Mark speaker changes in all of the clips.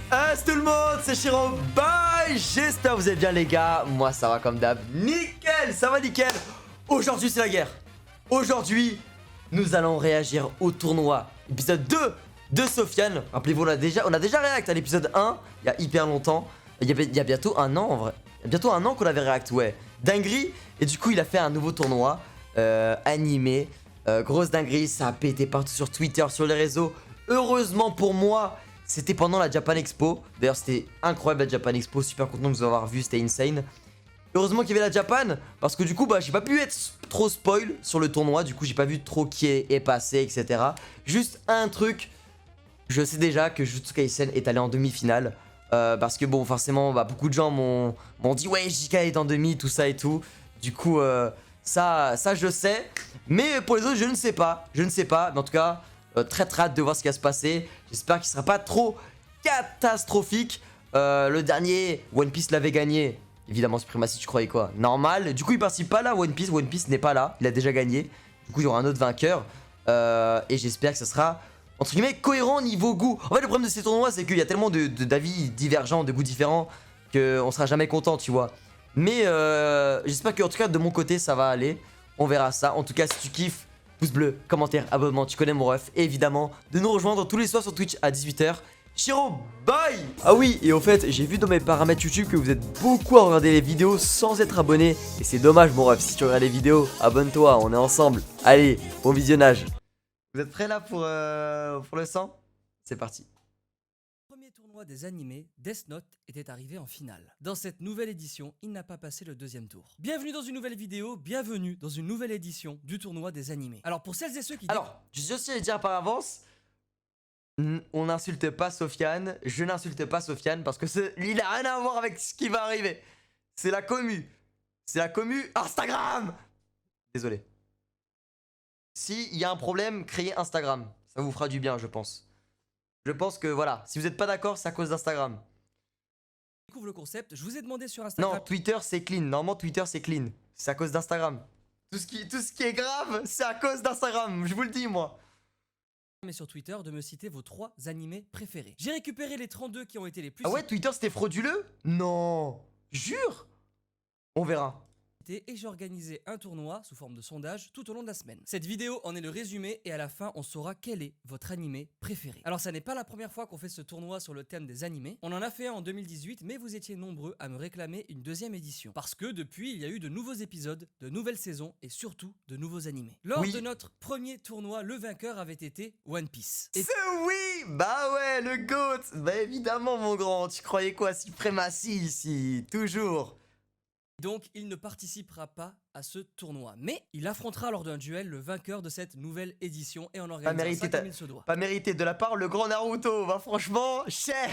Speaker 1: Salut tout le monde, c'est Shiro, bye. J'espère que vous allez bien les gars. Moi ça va comme d'hab, nickel, ça va nickel. Aujourd'hui c'est la guerre. Aujourd'hui nous allons réagir au tournoi épisode 2 de Sofiane. Rappelez-vous, on a déjà réact à l'épisode 1 il y a hyper longtemps. Il y a bientôt un an en vrai. Il y a bientôt un an qu'on avait réact, ouais. Dinguerie. Et du coup il a fait un nouveau tournoi animé. Grosse dinguerie, ça a pété partout sur Twitter, sur les réseaux. Heureusement pour moi, c'était pendant la Japan Expo. D'ailleurs, c'était incroyable la Japan Expo. Super content de vous avoir vu, c'était insane. Heureusement qu'il y avait la Japan, parce que du coup, bah, j'ai pas pu être trop spoil sur le tournoi. Du coup, j'ai pas vu trop qui est passé, etc. Juste un truc, je sais déjà que Jujutsu Kaisen est allé en demi-finale. Parce que bon, forcément, bah, beaucoup de gens m'ont dit ouais, JK est en demi, tout ça et tout. Du coup, ça je sais. Mais pour les autres, je ne sais pas. Je ne sais pas. Mais en tout cas, très hâte de voir ce qui va se passer. J'espère qu'il sera pas trop catastrophique. Le dernier, One Piece l'avait gagné. Évidemment, Supremacy, tu croyais quoi? Normal. Du coup, il participe pas là, One Piece. One Piece n'est pas là. Il a déjà gagné. Du coup, il y aura un autre vainqueur. Et j'espère que ça sera, entre guillemets, cohérent niveau goût. En fait, le problème de ces tournois, c'est qu'il y a tellement d'avis divergents, de goûts différents, qu'on sera jamais content, tu vois. Mais j'espère qu'en tout cas, de mon côté, ça va aller. On verra ça. En tout cas, si tu kiffes, pouce bleu, commentaire, abonnement, tu connais mon ref. Et évidemment, de nous rejoindre tous les soirs sur Twitch à 18 h. Shiro, bye! Ah oui, et au fait, j'ai vu dans mes paramètres YouTube que vous êtes beaucoup à regarder les vidéos sans être abonné. Et c'est dommage, mon ref, si tu regardes les vidéos, abonne-toi, on est ensemble. Allez, bon visionnage. Vous êtes prêts là pour le sang? C'est parti.
Speaker 2: Premier tournoi des animés, Death Note était arrivé en finale. Dans cette nouvelle édition, il n'a pas passé le deuxième tour. Bienvenue dans une nouvelle vidéo, bienvenue dans une nouvelle édition du tournoi des animés. Alors pour celles et ceux qui...
Speaker 1: Alors, je aussi à dire par avance, on n'insulte pas Sofiane, je n'insulte pas Sofiane parce que il a rien à voir avec ce qui va arriver. C'est la commu. C'est la commu Instagram. Désolé. S'il y a un problème, créez Instagram. Ça vous fera du bien, je pense. Je pense que voilà, si vous n'êtes pas d'accord, c'est à cause d'Instagram.
Speaker 2: découvre le concept, je vous ai demandé sur Instagram...
Speaker 1: Non, Twitter c'est clean. Normalement, Twitter c'est clean. C'est à cause d'Instagram. Tout ce qui est grave, c'est à cause d'Instagram. Je vous le dis, moi.
Speaker 2: et sur Twitter de me citer vos 3 animés préférés. J'ai récupéré les 32 qui ont été les plus...
Speaker 1: Ah ouais, Twitter c'était frauduleux? Non. Jure. On verra.
Speaker 2: et j'ai organisé un tournoi sous forme de sondage tout au long de la semaine. Cette vidéo en est le résumé et à la fin on saura quel est votre animé préféré. Alors ça n'est pas la première fois qu'on fait ce tournoi sur le thème des animés. On en a fait un en 2018 mais vous étiez nombreux à me réclamer une deuxième édition. Parce que depuis il y a eu de nouveaux épisodes, de nouvelles saisons et surtout de nouveaux animés. Lors de notre premier tournoi, le vainqueur avait été One Piece. Et
Speaker 1: oui, bah ouais, le GOAT. Bah évidemment mon grand, tu croyais quoi? Supremacy ici, toujours.
Speaker 2: donc, il ne participera pas à ce tournoi. Mais il affrontera lors d'un duel le vainqueur de cette nouvelle édition et on organisera ça comme il se doit.
Speaker 1: Pas mérité de la part le grand Naruto. Bah franchement, cher.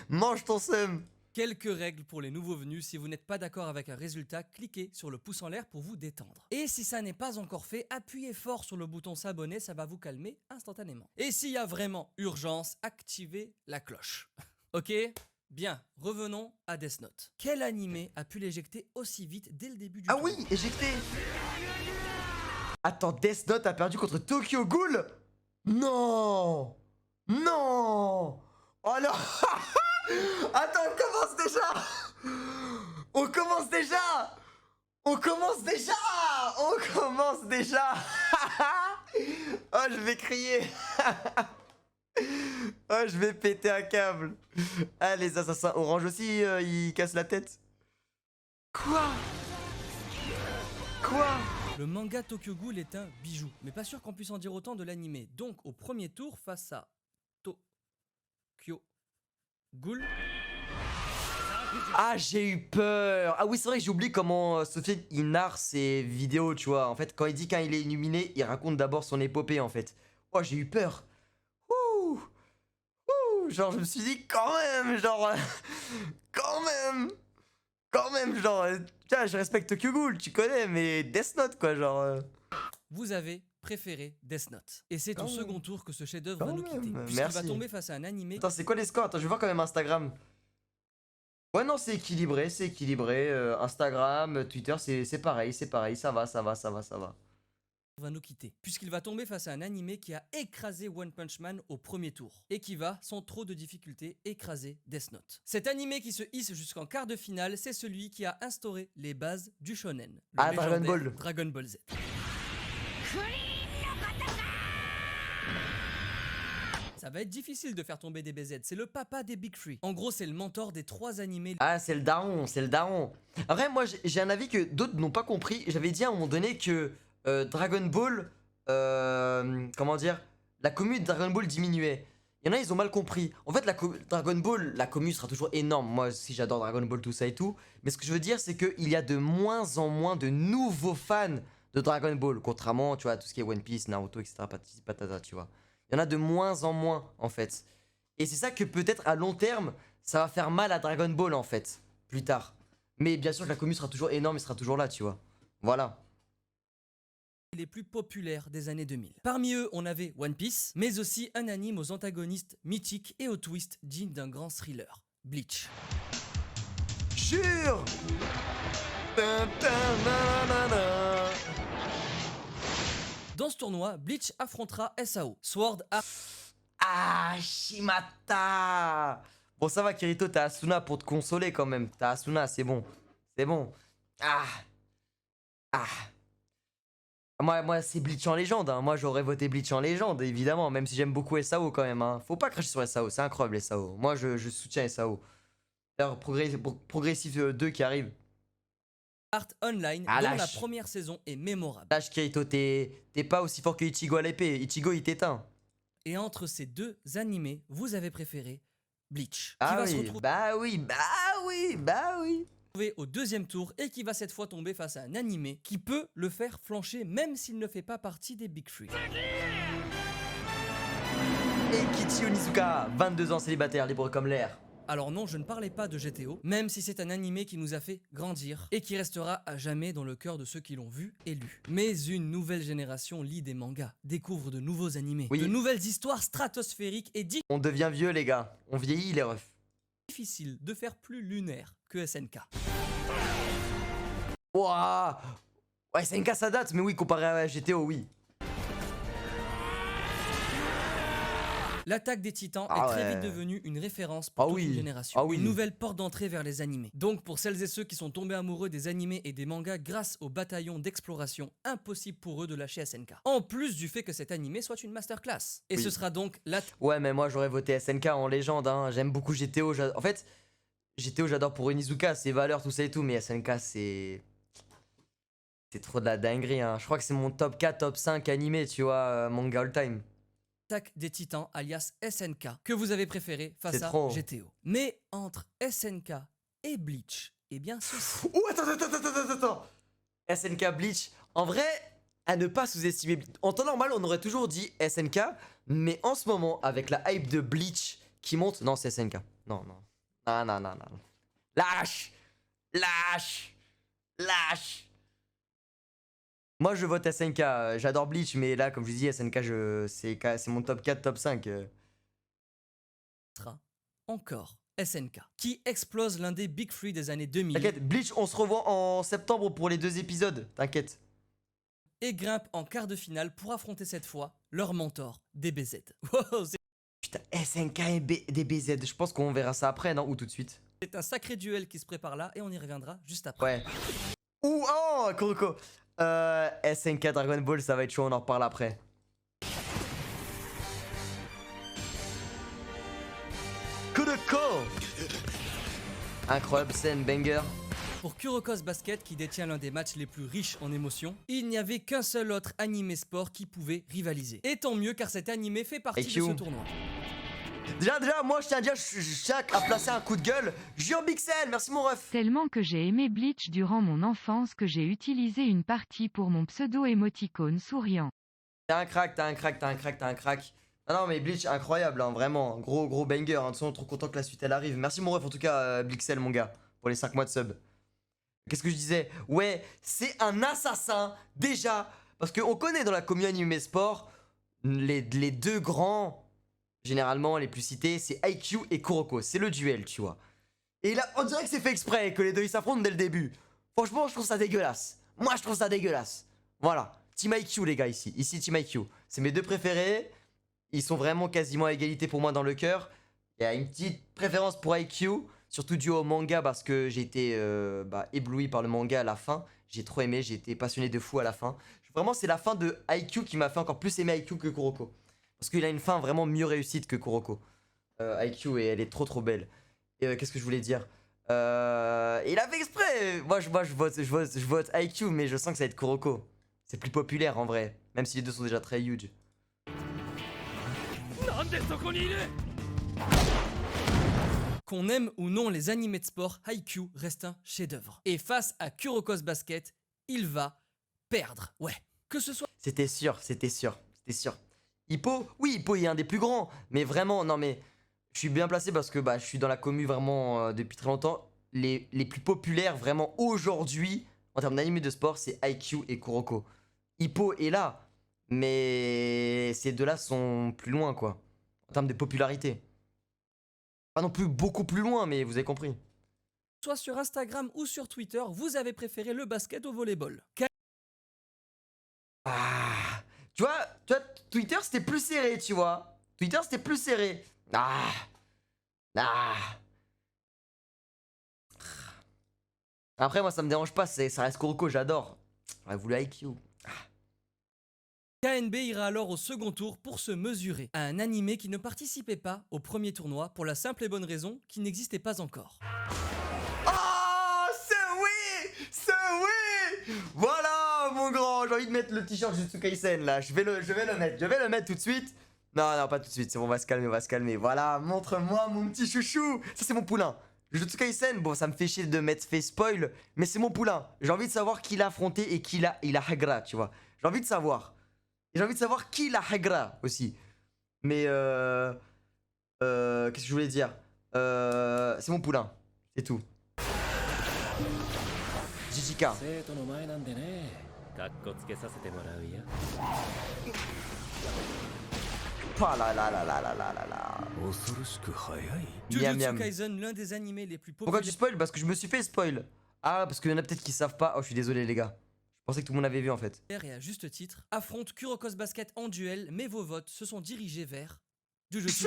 Speaker 1: Mange ton seum.
Speaker 2: Quelques règles pour les nouveaux venus. Si vous n'êtes pas d'accord avec un résultat, cliquez sur le pouce en l'air pour vous détendre. Et si ça n'est pas encore fait, appuyez fort sur le bouton s'abonner, ça va vous calmer instantanément. Et s'il y a vraiment urgence, activez la cloche. Ok ? Bien, revenons à Death Note. Quel animé a pu l'éjecter aussi vite dès le début du tournoi ?
Speaker 1: Oui, éjecté. Attends, Death Note a perdu contre Tokyo Ghoul? Non. Non. Oh non. Attends, on commence déjà. On commence déjà. On commence déjà. On commence déjà. Oh, je vais crier. Oh, je vais péter un câble. Ah, les assassins orange aussi, ils cassent la tête. Quoi?
Speaker 2: Le manga Tokyo Ghoul est un bijou, mais pas sûr qu'on puisse en dire autant de l'animé. Donc au premier tour, face à Tokyo Ghoul...
Speaker 1: Ah, j'ai eu peur. Ah oui, c'est vrai que j'ai oublié comment Sofiane il narre ses vidéos, tu vois. En fait, quand il est illuminé, il raconte d'abord son épopée, en fait. Oh, j'ai eu peur. Ouh. Ouh. Genre, je me suis dit, quand même, genre... Quand même, genre... tiens, je respecte Tokyo Ghoul, tu connais, mais Death Note, quoi, genre...
Speaker 2: Vous avez préféré Death Note. Et c'est au second tour que ce chef-d'œuvre va nous quitter. Puisqu'il
Speaker 1: Merci.
Speaker 2: va tomber face à un animé...
Speaker 1: Attends, c'est quoi les scores? Attends, je vais voir quand même Instagram. Ouais, non, c'est équilibré, c'est équilibré. Instagram, Twitter, c'est pareil, ça va.
Speaker 2: va nous quitter, puisqu'il va tomber face à un animé qui a écrasé One Punch Man au premier tour, et qui va, sans trop de difficulté, écraser Death Note. Cet animé qui se hisse jusqu'en quart de finale, c'est celui qui a instauré les bases du shonen. Le
Speaker 1: Ah, Dragon
Speaker 2: légendaire
Speaker 1: Ball.
Speaker 2: Dragon Ball Z. Ça va être difficile de faire tomber DBZ, c'est le papa des Big Three. En gros, c'est le mentor des 3 animés.
Speaker 1: Ah, c'est le daron, c'est le daron. Après, moi, j'ai un avis que d'autres n'ont pas compris. J'avais dit à un moment donné que Dragon Ball, comment dire, la commu de Dragon Ball diminuait. Il y en a, ils ont mal compris. En fait, Dragon Ball, la commu sera toujours énorme. Moi aussi, j'adore Dragon Ball, tout ça et tout. Mais ce que je veux dire, c'est qu'il y a de moins en moins de nouveaux fans de Dragon Ball. Contrairement, tu vois, à tout ce qui est One Piece, Naruto, etc. Patati patata, tu vois. Il y en a de moins en moins, en fait. Et c'est ça que peut-être à long terme, ça va faire mal à Dragon Ball, en fait, plus tard. Mais bien sûr que la commu sera toujours énorme et sera toujours là, tu vois. Voilà.
Speaker 2: Les plus populaires des années 2000. Parmi eux, on avait One Piece, mais aussi un anime aux antagonistes mythiques et aux twists dignes d'un grand thriller, Bleach.
Speaker 1: Jure.
Speaker 2: Dans ce tournoi, Bleach affrontera SAO, Sword Art
Speaker 1: Ah, Shimata. Bon, ça va, Kirito, t'as Asuna pour te consoler quand même. T'as Asuna, c'est bon. C'est bon. Ah. Ah. Moi c'est Bleach en légende. Hein. Moi, j'aurais voté Bleach en légende, évidemment. Même si j'aime beaucoup SAO quand même. Hein. Faut pas cracher sur SAO. C'est incroyable, SAO. Moi, je soutiens SAO. D'ailleurs, Progressif 2 qui arrive.
Speaker 2: Online,
Speaker 1: Ah,
Speaker 2: dont
Speaker 1: lâche.
Speaker 2: la première saison est mémorable.
Speaker 1: Lâche, Kirito, t'es pas aussi fort que Ichigo à l'épée. Ichigo, il t'éteint.
Speaker 2: Et entre ces deux animés, vous avez préféré Bleach, qui
Speaker 1: Ah
Speaker 2: va se
Speaker 1: oui,
Speaker 2: retrouver
Speaker 1: bah oui, bah oui, bah oui.
Speaker 2: au deuxième tour et qui va cette fois tomber face à un animé qui peut le faire flancher même s'il ne fait pas partie des Big Three.
Speaker 1: Et Kichi Onizuka, 22 ans célibataire, libre comme l'air.
Speaker 2: Alors non, je ne parlais pas de GTO, même si c'est un animé qui nous a fait grandir et qui restera à jamais dans le cœur de ceux qui l'ont vu et lu. Mais une nouvelle génération lit des mangas, découvre de nouveaux animés,
Speaker 1: Oui.
Speaker 2: de nouvelles histoires stratosphériques et
Speaker 1: On devient vieux, les gars. On vieillit, les refs.
Speaker 2: difficile de faire plus lunaire que SNK.
Speaker 1: Ouah. Ouais, SNK ça date, mais oui, comparé à GTO, oui.
Speaker 2: L'attaque des titans
Speaker 1: Ah
Speaker 2: est très
Speaker 1: ouais.
Speaker 2: vite devenue une référence pour toute
Speaker 1: oui.
Speaker 2: une génération,
Speaker 1: Ah oui.
Speaker 2: une nouvelle porte d'entrée vers les animés. Donc pour celles et ceux qui sont tombés amoureux des animés et des mangas grâce au bataillon d'exploration, impossible pour eux de lâcher SNK. En plus du fait que cet animé soit une masterclass. Et
Speaker 1: Oui.
Speaker 2: ce sera donc la
Speaker 1: Ouais, mais moi, j'aurais voté SNK en légende, hein. J'aime beaucoup GTO. En fait, GTO, j'adore pour Onizuka, ses valeurs, tout ça et tout, mais SNK, c'est trop de la dinguerie, hein. Je crois que c'est mon top 4, top 5 animé, tu vois, manga all time.
Speaker 2: attaque des titans alias SNK que vous avez préféré face
Speaker 1: C'est
Speaker 2: à
Speaker 1: trop.
Speaker 2: GTO. Mais entre SNK et Bleach, eh bien ceci.
Speaker 1: Oh, attends. SNK Bleach. En vrai, à ne pas sous-estimer. En temps normal, on aurait toujours dit SNK, mais en ce moment, avec la hype de Bleach qui monte. Non, c'est SNK. Non. Lâche. Moi, je vote SNK. J'adore Bleach, mais là, comme je dis, SNK, c'est mon top 4, top 5.
Speaker 2: Sera encore SNK qui explose l'un des Big Three des années 2000
Speaker 1: T'inquiète, Bleach, on se revoit en septembre pour les 2 épisodes. T'inquiète.
Speaker 2: et grimpe en quart de finale pour affronter cette fois leur mentor DBZ. Wow,
Speaker 1: Putain, SNK et DBZ. Je pense qu'on verra ça après, non? Ou tout de suite?
Speaker 2: c'est un sacré duel qui se prépare là et on y reviendra juste après.
Speaker 1: Ouais. Ouh, oh, Kuroko. SNK Dragon Ball, ça va être chaud, on en reparle après. Kuroko. Incroyable scène, banger.
Speaker 2: Pour Kuroko's Basket, qui détient l'un des matchs les plus riches en émotions, il n'y avait qu'un seul autre animé sport qui pouvait rivaliser. Et tant mieux car cet animé fait partie de
Speaker 1: IQ.
Speaker 2: ce tournoi.
Speaker 1: Déjà, moi, je tiens à dire, Shaq a placé un coup de gueule. Jure Bixel, merci mon ref.
Speaker 3: Tellement que j'ai aimé Bleach durant mon enfance que j'ai utilisé une partie pour mon pseudo-émoticône souriant.
Speaker 1: T'as un crack. Non, mais Bleach, incroyable, hein, vraiment. Gros banger. Hein. De toute façon, trop content que la suite elle arrive. Merci mon ref, en tout cas, Blixel, mon gars, pour les 5 mois de sub. Qu'est-ce que je disais? Ouais, c'est un assassin, déjà. Parce qu'on connaît dans la communauté anime sport les 2 grands, généralement les plus cités, c'est IQ et Kuroko. C'est le duel, tu vois. Et là, on dirait que c'est fait exprès, que les deux ils s'affrontent dès le début. Franchement, je trouve ça dégueulasse. Moi, je trouve ça dégueulasse. Voilà. Team IQ les gars ici. Ici Team IQ. C'est mes deux préférés. Ils sont vraiment quasiment à égalité pour moi dans le cœur. Il y a une petite préférence pour IQ. Surtout dû au manga parce que j'ai été ébloui par le manga à la fin. J'ai trop aimé, j'ai été passionné de fou à la fin. Vraiment c'est la fin de IQ qui m'a fait encore plus aimer IQ que Kuroko. Parce qu'il a une fin vraiment mieux réussite que Kuroko. IQ et elle est trop belle. Et qu'est-ce que je voulais dire il a fait exprès. Moi je vote IQ mais je sens que ça va être Kuroko. C'est plus populaire en vrai. Même si les deux sont déjà très huge.
Speaker 2: Qu'on aime ou non les animés de sport, Haikyuu reste un chef-d'œuvre. Et face à Kuroko's Basket, il va perdre. Ouais. Que ce soit.
Speaker 1: C'était sûr. Hippo, oui, Hippo est un des plus grands. Mais vraiment, non mais. Je suis bien placé parce que je suis dans la commu vraiment depuis très longtemps. Les plus populaires vraiment aujourd'hui en termes d'anime de sport, c'est IQ et Kuroko. Hippo est là, mais ces deux-là sont plus loin quoi. En termes de popularité. Pas non plus beaucoup plus loin, mais vous avez compris.
Speaker 2: Soit sur Instagram ou sur Twitter, vous avez préféré le basket au volleyball.
Speaker 1: Tu vois, Twitter c'était plus serré, tu vois. Twitter c'était plus serré. Après moi ça me dérange pas, ça reste Kuroko, j'adore. J'aurais voulu IQ.
Speaker 2: KNB ira alors au second tour pour se mesurer à un animé qui ne participait pas au premier tournoi pour la simple et bonne raison qu'il n'existait pas encore.
Speaker 1: Oh, c'est oui. Voilà mon grand, j'ai envie de mettre le t-shirt Jujutsu Kaisen là, je vais le mettre tout de suite. Non, pas tout de suite, c'est bon, on va se calmer. Voilà, montre-moi mon petit chouchou. Ça c'est mon poulain. Jujutsu Kaisen, bon ça me fait chier de m'être fait spoil, mais c'est mon poulain. J'ai envie de savoir qui l'a affronté et qui il a Hagra, tu vois. J'ai envie de savoir. Et j'ai envie de savoir qui l'a Hagra aussi. Mais qu'est-ce que je voulais dire c'est mon poulain, c'est tout. JJK. Oh là là.
Speaker 2: Jujutsu Kaisen, l'un des animés les plus populaires.
Speaker 1: Pourquoi tu spoil? Parce que je me suis fait spoil. Ah, parce qu'il y en a peut-être qui savent pas. Oh, je suis désolé les gars. Je pensais que tout le monde avait vu en fait.
Speaker 2: Et à juste titre, affronte Kuroko's Basket en duel, mais vos votes se sont dirigés vers Jujutsu.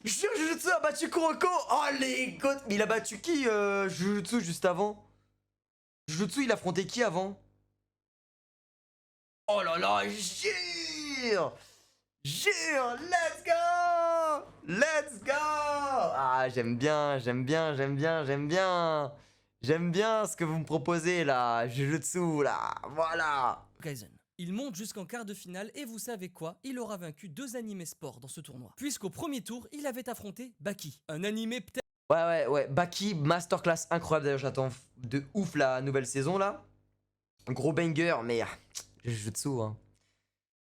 Speaker 1: Jure, Jujutsu a battu Kuroko. Oh les gars. Mais il a battu qui Jujutsu juste avant? Jujutsu il a affronté qui avant? Oh là là, jure, let's go. Ah j'aime bien ce que vous me proposez là, Jujutsu là, voilà.
Speaker 2: Kaisen. Il monte jusqu'en quart de finale et vous savez quoi? Il aura vaincu 2 animés sport dans ce tournoi. Puisqu'au premier tour, il avait affronté Baki. Un animé peut-être...
Speaker 1: Ouais, Baki, masterclass incroyable d'ailleurs, j'attends de ouf la nouvelle saison là. Gros banger, mais Jujutsu hein.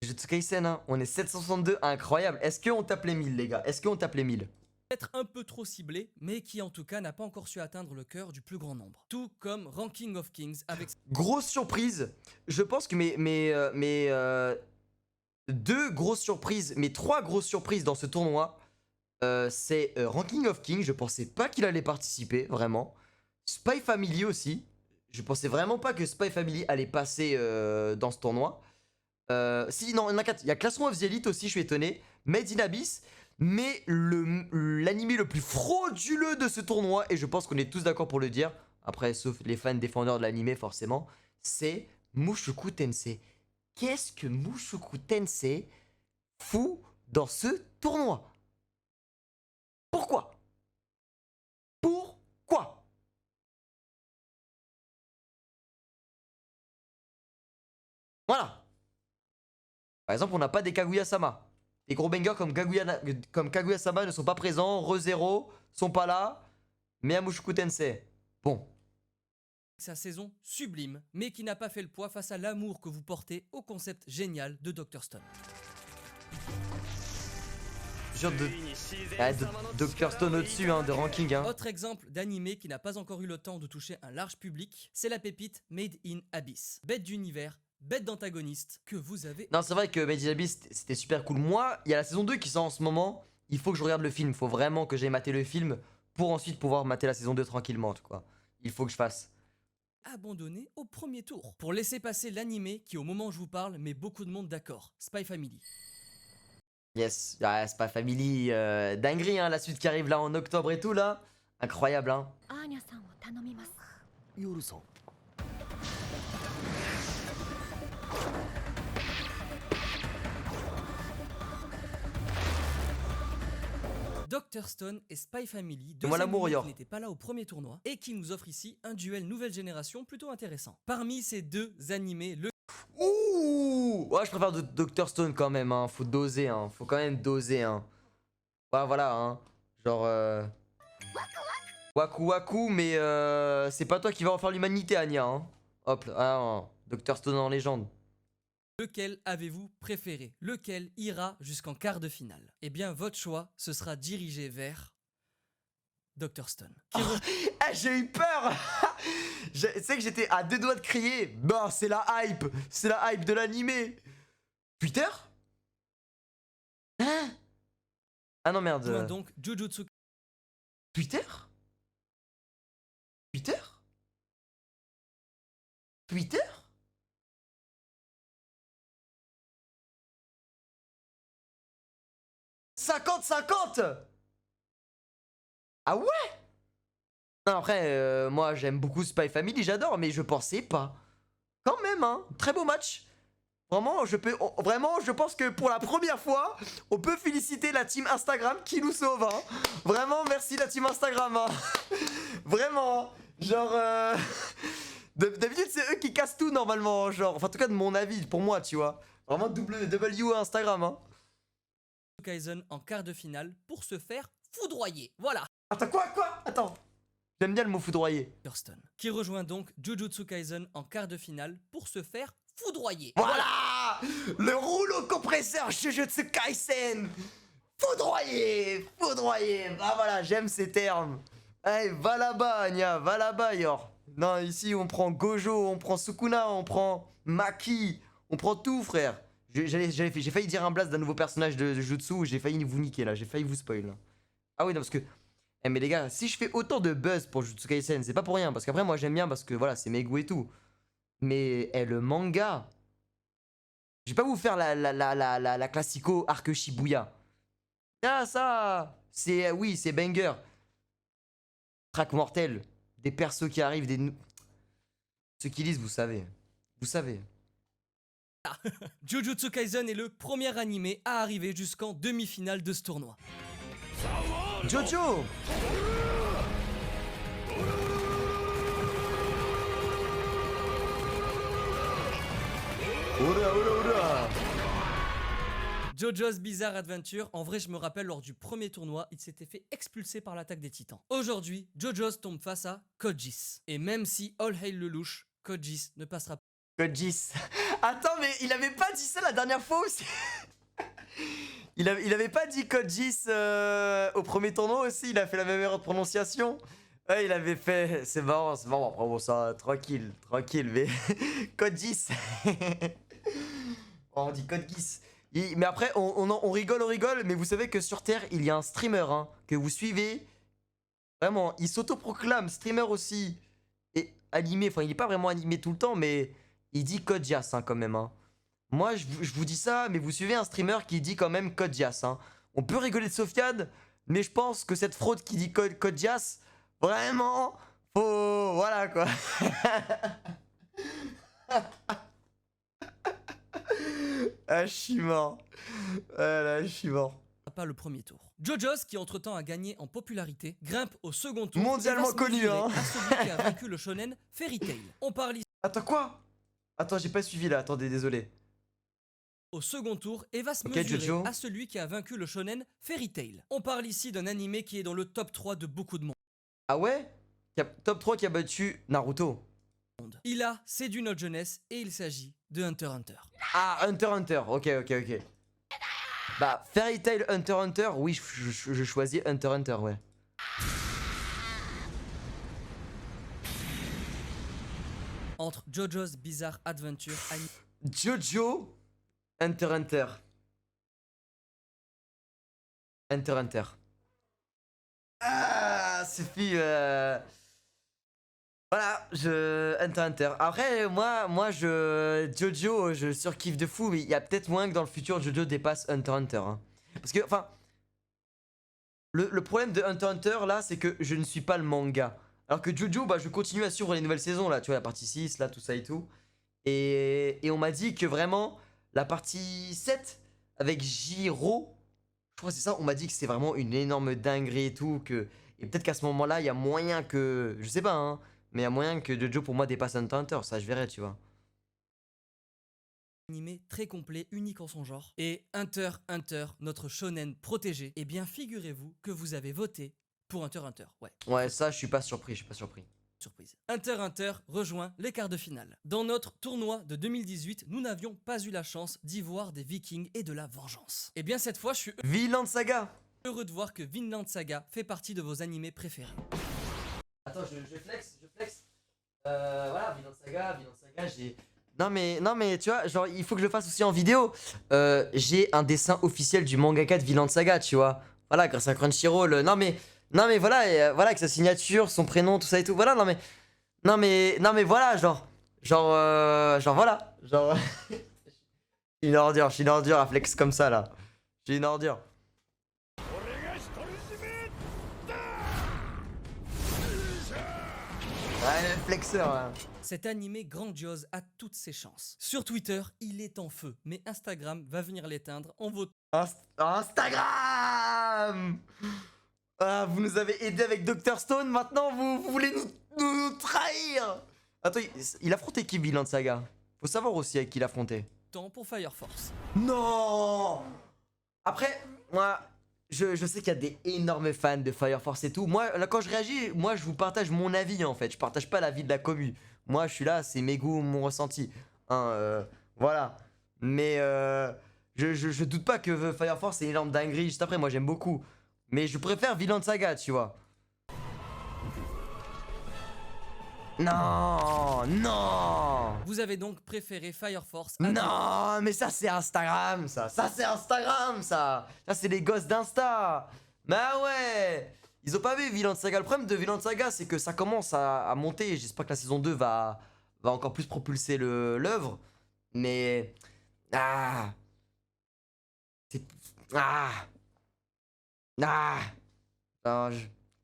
Speaker 1: Jujutsu Kaisen hein, on est 762, incroyable. Est-ce qu'on tape les 1000 les gars? Est-ce qu'on tape les 1000?
Speaker 2: Peut-être un peu trop ciblé, mais qui en tout cas n'a pas encore su atteindre le cœur du plus grand nombre. Tout comme Ranking of Kings avec...
Speaker 1: Grosse surprise, je pense que mes 2 grosses surprises, mes 3 grosses surprises dans ce tournoi, c'est Ranking of Kings, je pensais pas qu'il allait participer, vraiment. Spy Family aussi, je pensais vraiment pas que Spy Family allait passer dans ce tournoi. Si, non, il y en a 4, il y a Classroom of the Elite aussi, je suis étonné. Made in Abyss. Mais l'anime le plus frauduleux de ce tournoi, et je pense qu'on est tous d'accord pour le dire, après sauf les fans défendeurs de l'anime forcément, c'est Mushoku Tensei. Qu'est-ce que Mushoku Tensei fout dans ce tournoi? Pourquoi? Voilà. Par exemple, on n'a pas des Kaguya-sama. Des gros bangers comme Kaguya-sama ne sont pas présents, ReZero sont pas là, mais à Mushoku Tensei. Bon.
Speaker 2: Sa saison sublime, mais qui n'a pas fait le poids face à l'amour que vous portez au concept génial de Dr. Stone.
Speaker 1: Genre de Dr. Stone au-dessus hein, de ranking. Hein.
Speaker 2: Autre exemple d'animé qui n'a pas encore eu le temps de toucher un large public, c'est la pépite Made in Abyss. Bête d'univers, bête d'antagoniste que vous avez...
Speaker 1: Non, c'est vrai que Made in Abyss c'était super cool. Moi, il y a la saison 2 qui sort en ce moment. Il faut que je regarde le film. Il faut vraiment que j'aille mater le film pour ensuite pouvoir mater la saison 2 tranquillement. Quoi. Il faut que je fasse.
Speaker 2: abandonné au premier tour. Pour laisser passer l'animé qui au moment où je vous parle met beaucoup de monde d'accord, Spy Family.
Speaker 1: Yes, ouais, Spy Family, dinguerie, hein, la suite qui arrive là en octobre et tout là. Incroyable, hein.
Speaker 4: アーニャさんを頼みます。
Speaker 5: 夜さん
Speaker 2: Dr Stone et Spy Family, deux
Speaker 1: Moi, l'amour,
Speaker 2: animés
Speaker 1: Yor.
Speaker 2: qui n'étaient pas là au premier tournoi et qui nous offrent ici un duel nouvelle génération plutôt intéressant. Parmi ces deux animés,
Speaker 1: Ouh, ouais, je préfère Dr Stone quand même, hein. Faut doser, hein. Faut quand même doser, hein. Ouais, voilà, hein. Genre, Waku Waku, mais c'est pas toi qui vas refaire l'humanité, Anya, hein. Hop, ah, non. Dr Stone en légende.
Speaker 2: lequel avez-vous préféré? Lequel ira jusqu'en quart de finale? Eh bien, votre choix se sera dirigé vers Dr Stone.
Speaker 1: Ah, j'ai eu peur. C'est que j'étais à deux doigts de crier. Bah, c'est la hype. C'est la hype de l'animé. Twitter? Hein? Ah non, merde.
Speaker 2: Rejoint donc Jujutsu
Speaker 1: Twitter? Twitter? Twitter? « 50-50 » Ah ouais? Non, après, moi j'aime beaucoup Spy Family, j'adore, mais je pensais pas. Quand même, hein, très beau match. Vraiment, je pense que pour la première fois, on peut féliciter la team Instagram qui nous sauve, hein. Vraiment, merci la team Instagram, hein. Vraiment, genre, d'habitude c'est eux qui cassent tout normalement, genre, enfin en tout cas de mon avis, pour moi, tu vois. Vraiment W Instagram, hein.
Speaker 2: Kaisen en quart de finale pour se faire foudroyer. Voilà.
Speaker 1: Attends, quoi? Attends. J'aime bien le mot foudroyer.
Speaker 2: Dr Stone. Qui rejoint donc Jujutsu Kaisen en quart de finale pour se faire foudroyer.
Speaker 1: Voilà, le rouleau compresseur Jujutsu Kaisen. Foudroyer. Bah voilà, j'aime ces termes. Allez, va là-bas, Anya, va là-bas, Yor. Non, ici, on prend Gojo, on prend Sukuna, on prend Maki, on prend tout, frère. J'ai failli dire un blast d'un nouveau personnage de Jutsu, j'ai failli vous niquer, là, j'ai failli vous spoil, là. Ah oui, non, parce que... Eh, mais les gars, si je fais autant de buzz pour Jujutsu Kaisen, c'est pas pour rien, parce qu'après, moi, j'aime bien, parce que, voilà, c'est mes goûts et tout. Mais, le manga... Je vais pas vous faire la classico arc Shibuya. Ah, ça... C'est... oui, c'est banger. Track mortel. Des persos qui arrivent, Ceux qui lisent, vous savez. Vous savez.
Speaker 2: Jujutsu Kaisen est le premier animé à arriver jusqu'en demi-finale de ce tournoi.
Speaker 1: Jojo! Oula!
Speaker 2: JoJo's Bizarre Adventure, en vrai je me rappelle lors du premier tournoi, il s'était fait expulser par l'attaque des titans. Aujourd'hui, JoJo's tombe face à Code Geass. Et même si All Hail Lelouch, Code Geass ne passera pas.
Speaker 1: Code Geass. Attends, mais il avait pas dit ça la dernière fois aussi? il avait pas dit Code Geass au premier tournoi aussi? Il a fait la même erreur de prononciation? Ouais, il avait fait... C'est marrant. Après, bon, ça, tranquille, mais... Code Geass. On dit Code Geass. Mais après, on rigole, mais vous savez que sur Terre, il y a un streamer, hein, que vous suivez. Vraiment, il s'autoproclame streamer aussi. Et animé, enfin, il est pas vraiment animé tout le temps, mais il dit Code Geass, hein, quand même, hein. Moi, je vous dis ça, mais vous suivez un streamer qui dit quand même Code Geass, hein. On peut rigoler de Sofiane, mais je pense que cette fraude qui dit Code Geass, vraiment, faut... Voilà, quoi. Ah, je suis mort. Ah là, je suis mort.
Speaker 2: Pas le premier tour. JoJo's, qui entre-temps a gagné en popularité, grimpe au second tour.
Speaker 1: Mondialement
Speaker 2: et va se
Speaker 1: connu,
Speaker 2: mesurer
Speaker 1: hein.
Speaker 2: à celui qui a vaincu le shonen Fairy Tail. On parle ici
Speaker 1: Attends, quoi? Attends, j'ai pas suivi là, attendez, désolé.
Speaker 2: au second tour et va se
Speaker 1: Ok,
Speaker 2: mesurer
Speaker 1: Jojo.
Speaker 2: à celui qui a vaincu le shonen Fairy Tail. On parle ici d'un animé qui est dans le top 3 de beaucoup de monde.
Speaker 1: Ah ouais? Top 3 qui a battu Naruto.
Speaker 2: Il a séduit notre jeunesse et il s'agit de Hunter x Hunter.
Speaker 1: Ah, Hunter x Hunter, ok. Bah, Fairy Tail Hunter x Hunter, oui, je choisis Hunter x Hunter, ouais.
Speaker 2: Entre JoJo's Bizarre Adventure,
Speaker 1: Jojo, Hunter x Hunter. Hunter x Hunter. Ah, Sophie, Voilà, Hunter x Hunter. Après, Jojo, je surkiffe de fou, mais il y a peut-être moins que dans le futur, Jojo dépasse Hunter x Hunter. Hein. Parce que, enfin, le problème de Hunter x Hunter, là, c'est que je ne suis pas le manga. Alors que Jojo, bah, je continue à suivre les nouvelles saisons, là, tu vois, la partie 6, là, tout ça et tout. Et on m'a dit que vraiment, la partie 7, avec Jiro, je crois que c'est ça, on m'a dit que c'est vraiment une énorme dinguerie et tout, que... Et peut-être qu'à ce moment-là, il y a moyen que... Je sais pas, hein, mais il y a moyen que Jojo, pour moi, dépasse Hunter x Hunter, ça, je verrai, tu vois.
Speaker 2: Animé très complet, unique en son genre. Et Hunter x Hunter, notre shonen protégé, eh bien figurez-vous que vous avez voté pour Hunter x Hunter. Ouais.
Speaker 1: Ouais, ça, je suis pas surpris,
Speaker 2: Surprise. Hunter x Hunter rejoint les quarts de finale. Dans notre tournoi de 2018, nous n'avions pas eu la chance d'y voir des vikings et de la vengeance. Et bien cette fois, je suis
Speaker 1: Vinland Saga.
Speaker 2: heureux de voir que Vinland Saga fait partie de vos animés préférés.
Speaker 1: Attends, je flex. Voilà, Vinland Saga, j'ai... Non mais tu vois, genre il faut que je le fasse aussi en vidéo. J'ai un dessin officiel du mangaka de Vinland Saga, tu vois. Voilà, grâce à Crunchyroll. Non mais voilà, voilà avec sa signature, son prénom, tout ça et tout. Voilà, non mais voilà, genre voilà, genre je suis une ordure à flex comme ça là. Je suis une ordure. Ouais, le flexeur là.
Speaker 2: Cet animé grandiose a toutes ses chances. Sur Twitter, il est en feu, mais Instagram va venir l'éteindre en votant.
Speaker 1: Instagram. Ah, vous nous avez aidé avec Dr Stone, maintenant vous voulez nous trahir. Attends, il affrontait qui Vinland Saga? Faut savoir aussi avec qui il affrontait.
Speaker 2: Temps pour Fire Force.
Speaker 1: Non. Après, moi, je sais qu'il y a des énormes fans de Fire Force et tout. Moi, là, quand je réagis, moi, je vous partage mon avis en fait. Je partage pas l'avis de la commu. Moi, je suis là, c'est mes goûts, mon ressenti. Hein, voilà. Mais je doute pas que Fire Force c'est une énorme dinguerie. Juste après, moi, j'aime beaucoup. Mais je préfère Vinland Saga, tu vois. Non.
Speaker 2: Vous avez donc préféré Fire Force à
Speaker 1: Non, mais ça c'est Instagram, ça c'est Instagram, ça c'est les gosses d'Insta. Bah ouais, ils ont pas vu Vinland Saga. Le problème de Vinland Saga, c'est que ça commence à monter. J'espère que la saison 2 va encore plus propulser l'œuvre. Mais c'est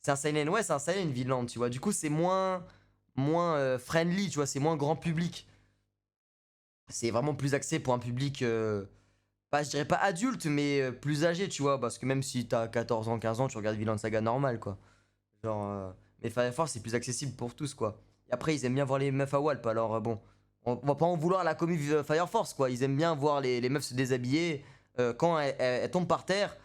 Speaker 1: c'est un seinen, ouais, c'est un seinen Vinland, tu vois. Du coup, c'est moins friendly, tu vois, c'est moins grand public. C'est vraiment plus axé pour un public, pas, je dirais pas adulte, mais plus âgé, tu vois. Parce que même si t'as 14 ans, 15 ans, tu regardes Vinland Saga normal, quoi. Genre, mais Fire Force, c'est plus accessible pour tous, quoi. Et après, ils aiment bien voir les meufs à Walp, alors bon. On va pas en vouloir à la commu Fire Force, quoi. Ils aiment bien voir les meufs se déshabiller quand elles tombent par terre.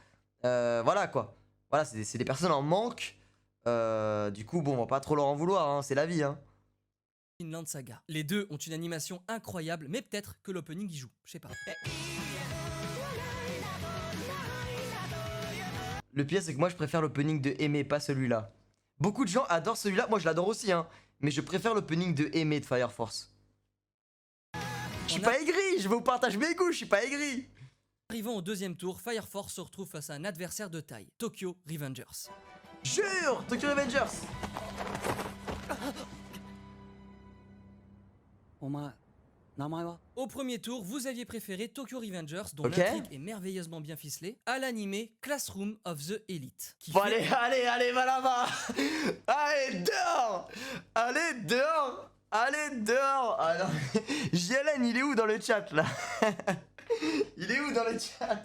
Speaker 1: Voilà, quoi. Voilà, c'est des personnes en manque. Du coup, bon, on va pas trop leur en vouloir, hein, c'est la vie, hein.
Speaker 2: Vinland Saga. Les deux ont une animation incroyable, mais peut-être que l'opening y joue. Je sais pas.
Speaker 1: Le pire, c'est que moi, je préfère l'opening de Aimer, pas celui-là. Beaucoup de gens adorent celui-là. Moi, je l'adore aussi, hein. Mais je préfère l'opening de Aimer de Fire Force. Je suis pas aigri, je vous partage mes goûts, je suis pas aigri.
Speaker 2: Arrivant au deuxième tour, Fire Force se retrouve face à un adversaire de taille, Tokyo Revengers.
Speaker 1: Jure, Tokyo Revengers.
Speaker 2: Au premier tour, vous aviez préféré Tokyo Revengers, dont
Speaker 1: Ok.
Speaker 2: l'intrigue est merveilleusement bien ficelée, à l'animé Classroom of the Elite.
Speaker 1: Bon, allez, va là-bas. Allez, dehors. Ah non, JLN, il est où dans le chat, là? Il est où dans le chat?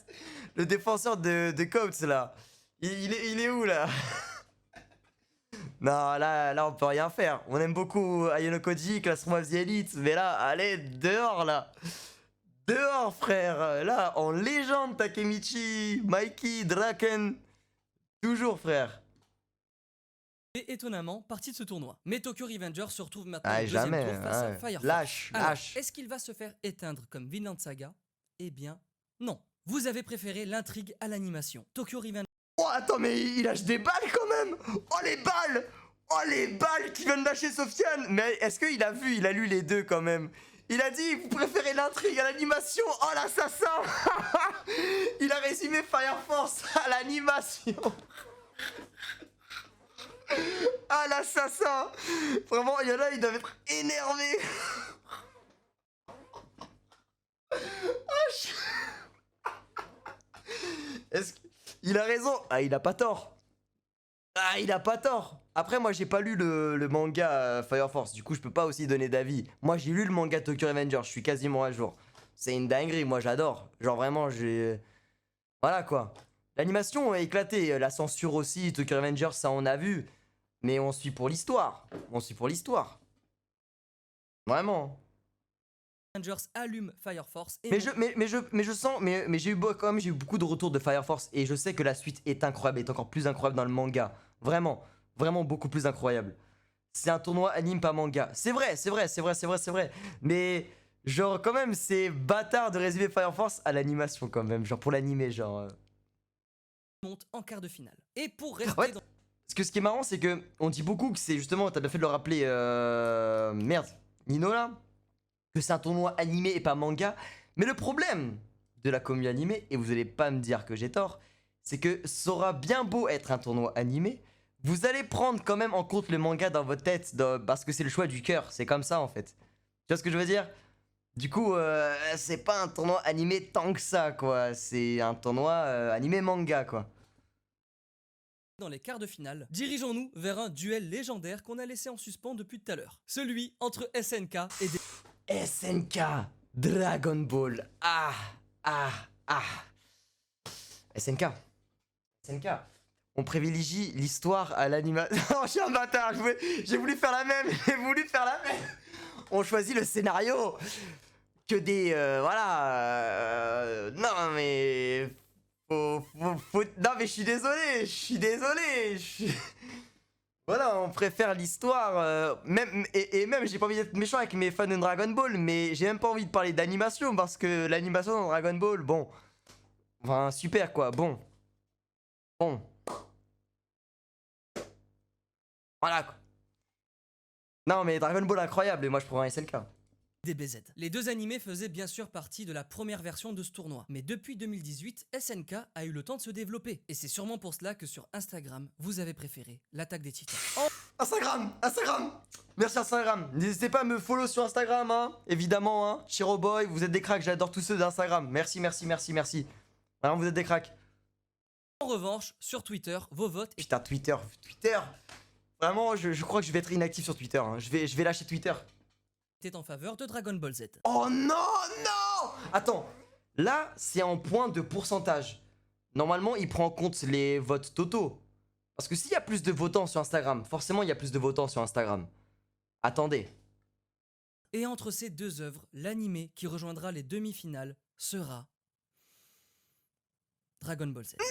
Speaker 1: Le défenseur de Coates, là. Il est où, là? Non, là, on peut rien faire. On aime beaucoup Ayano Koji, Classroom of the Elite, mais là, allez, dehors, là. Dehors, frère. Là, en légende, Takemichi, Mikey, Draken. Toujours, frère.
Speaker 2: Et étonnamment, partie de ce tournoi. Mais Tokyo Revengers se retrouve maintenant
Speaker 1: Ah,
Speaker 2: au deuxième
Speaker 1: jamais,
Speaker 2: tour face à
Speaker 1: ouais.
Speaker 2: Fire Force.
Speaker 1: Lâche.
Speaker 2: Est-ce qu'il va se faire éteindre comme Vinland Saga? Eh bien, non. Vous avez préféré l'intrigue à l'animation. Tokyo Revengers.
Speaker 1: Oh, attends, mais il lâche des balles quand même. Oh, les balles qui viennent lâcher Sofiane. Mais est-ce qu'il a vu, il a lu les deux quand même? Il a dit, vous préférez l'intrigue à l'animation. Oh, l'assassin. Il a résumé Fire Force à l'animation. Ah Ah, l'assassin. Vraiment, il y en a, ils doivent être énervés. Est-ce qu'il a raison? Ah, il a pas tort. Ah, il a pas tort. Après, moi, j'ai pas lu le manga Fire Force. Du coup, je peux pas aussi donner d'avis. Moi, j'ai lu le manga Tokyo Revengers. Je suis quasiment à jour. C'est une dinguerie. Moi, j'adore. Genre, vraiment, j'ai... Voilà, quoi. L'animation est éclatée. La censure aussi. Tokyo Revengers, ça, on a vu. Mais on suit pour l'histoire. On suit pour l'histoire. Vraiment.
Speaker 2: Rangers allume Fire Force et
Speaker 1: Mais je sens, mais j'ai eu quand même, j'ai eu beaucoup de retours de Fire Force et je sais que la suite est incroyable, est encore plus incroyable dans le manga. Vraiment, vraiment beaucoup plus incroyable. C'est un tournoi anime pas manga. C'est vrai, c'est vrai, c'est vrai, c'est vrai, c'est vrai. Mais genre quand même, c'est bâtard de résumer Fire Force à l'animation quand même, genre pour l'animer, genre.
Speaker 2: monte en quart de finale. Et pour rester
Speaker 1: Ouais.
Speaker 2: dans
Speaker 1: Parce que ce qui est marrant, c'est que on dit beaucoup que c'est justement, t'as bien fait de le rappeler, merde, Nino là, que c'est un tournoi animé et pas manga. Mais le problème de la commu animée, et vous allez pas me dire que j'ai tort, c'est que ça aura bien beau être un tournoi animé, vous allez prendre quand même en compte le manga dans votre tête, parce que c'est le choix du cœur, c'est comme ça en fait. Tu vois ce que je veux dire? Du coup, c'est pas un tournoi animé tant que ça, quoi. C'est un tournoi animé manga, quoi.
Speaker 2: les quarts de finale, dirigeons-nous vers un duel légendaire qu'on a laissé en suspens depuis tout à l'heure. Celui entre SNK et des...
Speaker 1: SNK Dragon Ball. Ah, ah, ah. SNK. SNK. On privilégie l'histoire à l'animation. Oh, je suis un bâtard. J'ai voulu faire la même. J'ai voulu faire la même. On choisit le scénario. Que des. Voilà. Non, mais. Non, mais je suis désolé. Je suis désolé. Voilà, on préfère l'histoire, même, et même j'ai pas envie d'être méchant avec mes fans de Dragon Ball, mais j'ai même pas envie de parler d'animation, parce que l'animation dans Dragon Ball, bon, enfin super quoi, bon, voilà quoi. Non mais Dragon Ball incroyable, et moi je prends un SNK.
Speaker 2: DBZ. Les deux animés faisaient bien sûr partie de la première version de ce tournoi, mais depuis 2018, SNK a eu le temps de se développer, et c'est sûrement pour cela que sur Instagram, vous avez préféré l'attaque des titans.
Speaker 1: Instagram. Merci Instagram. N'hésitez pas à me follow sur Instagram, hein, évidemment, hein. Chiroboy, vous êtes des cracks, j'adore tous ceux d'Instagram. Merci. Vraiment, vous êtes des cracks.
Speaker 2: En revanche, sur Twitter, vos votes
Speaker 1: Putain, Twitter. Vraiment, je crois que je vais être inactif sur Twitter, hein. Je vais lâcher Twitter.
Speaker 2: étaient en faveur de Dragon Ball Z.
Speaker 1: Oh non. Attends, là, c'est en point de pourcentage. Normalement, il prend en compte les votes totaux. Parce que s'il y a plus de votants sur Instagram, forcément, il y a plus de votants sur Instagram. Attendez.
Speaker 2: Et entre ces deux œuvres, l'animé qui rejoindra les demi-finales sera Dragon Ball Z.
Speaker 1: Non.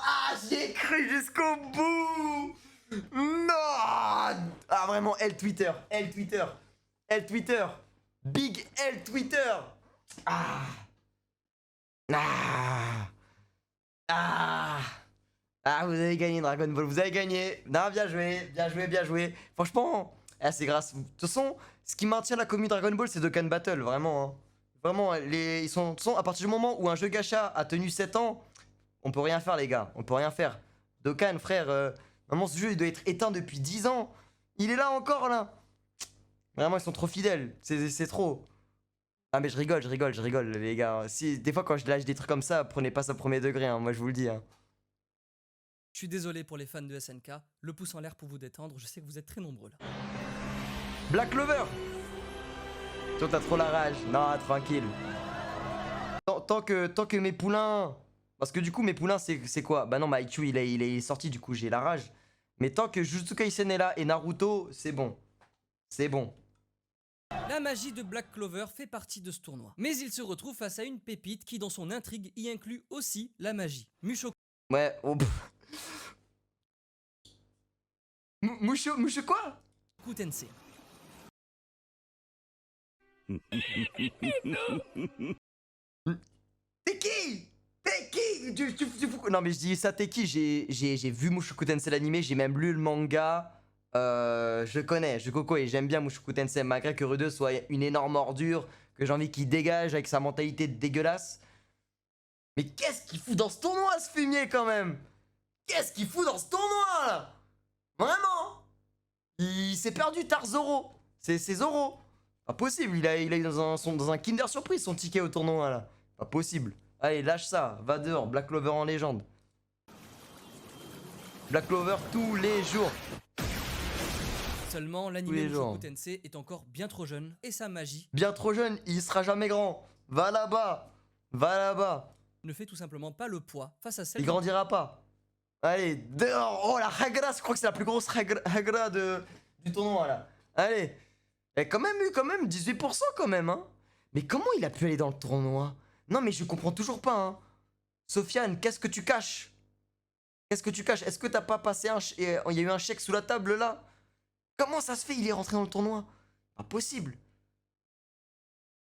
Speaker 1: Ah, j'y ai cru jusqu'au bout. Non. Ah, vraiment, Twitter. Big L Twitter. Ah, vous avez gagné Dragon Ball, vous avez gagné. Non, bien joué. Franchement, c'est grâce. De toute façon, ce qui maintient la commu Dragon Ball, c'est Dokkan Battle, vraiment. Hein. Vraiment, ils sont, à partir du moment où un jeu gacha a tenu 7 ans, on peut rien faire, les gars. On peut rien faire. Dokkan, frère, vraiment, ce jeu, il doit être éteint depuis 10 ans. Il est là encore, là. Vraiment, ils sont trop fidèles. C'est trop. Ah, mais je rigole, les gars. Si, des fois, quand je lâche des trucs comme ça, prenez pas ça au premier degré, hein, moi, je vous le dis. Hein.
Speaker 2: Je suis désolé pour les fans de SNK, le pouce en l'air pour vous détendre, je sais que vous êtes très nombreux là.
Speaker 1: Black Clover. Toi t'as trop la rage. Non, tranquille. Tant que mes poulains... Parce que du coup mes poulains c'est quoi? Bah non, Maichu il est sorti, du coup j'ai la rage. Mais tant que Jujutsu Kaisen est là et Naruto, c'est bon. C'est bon.
Speaker 2: La magie de Black Clover fait partie de ce tournoi. Mais il se retrouve face à une pépite qui dans son intrigue y inclut aussi la magie. Mushoku
Speaker 1: Ouais, oh... Musho quoi?
Speaker 2: Tensei.
Speaker 1: T'es qui? Non mais je dis ça, t'es qui? J'ai vu Mushoku Tensei l'animé, j'ai même lu le manga. Je connais, et j'aime bien Mushoku Tensei, malgré que Rude soit une énorme ordure, que j'ai envie qu'il dégage avec sa mentalité dégueulasse. Mais qu'est-ce qu'il fout dans ce tournoi, ce fumier, quand même? Qu'est-ce qu'il fout dans ce tournoi, là? Vraiment. Il s'est perdu tard Zoro. C'est Zoro. Pas possible, il a eu dans un Kinder Surprise son ticket au tournoi là. Pas possible. Allez, lâche ça, va dehors, Black Clover en légende. Black Clover tous les jours.
Speaker 2: Seulement,
Speaker 1: Tous
Speaker 2: l'anime
Speaker 1: les
Speaker 2: Mushoku
Speaker 1: jours.
Speaker 2: Tensei est encore bien trop jeune et sa magie
Speaker 1: Bien trop jeune, il sera jamais grand. Va là-bas. Va là-bas.
Speaker 2: ne fait tout simplement pas le poids face à celle
Speaker 1: Il grandira pas. Allez, dehors. Oh la Hagra, je crois que c'est la plus grosse Hagra du tournoi là. Allez. Et quand même eu 18% quand même hein. Mais comment il a pu aller dans le tournoi? Non mais je comprends toujours pas hein. Sofiane, qu'est-ce que tu caches? Qu'est-ce que tu caches? Est-ce que t'as pas passé il y a eu un chèque sous la table là? Comment ça se fait? Il est rentré dans le tournoi? Pas possible.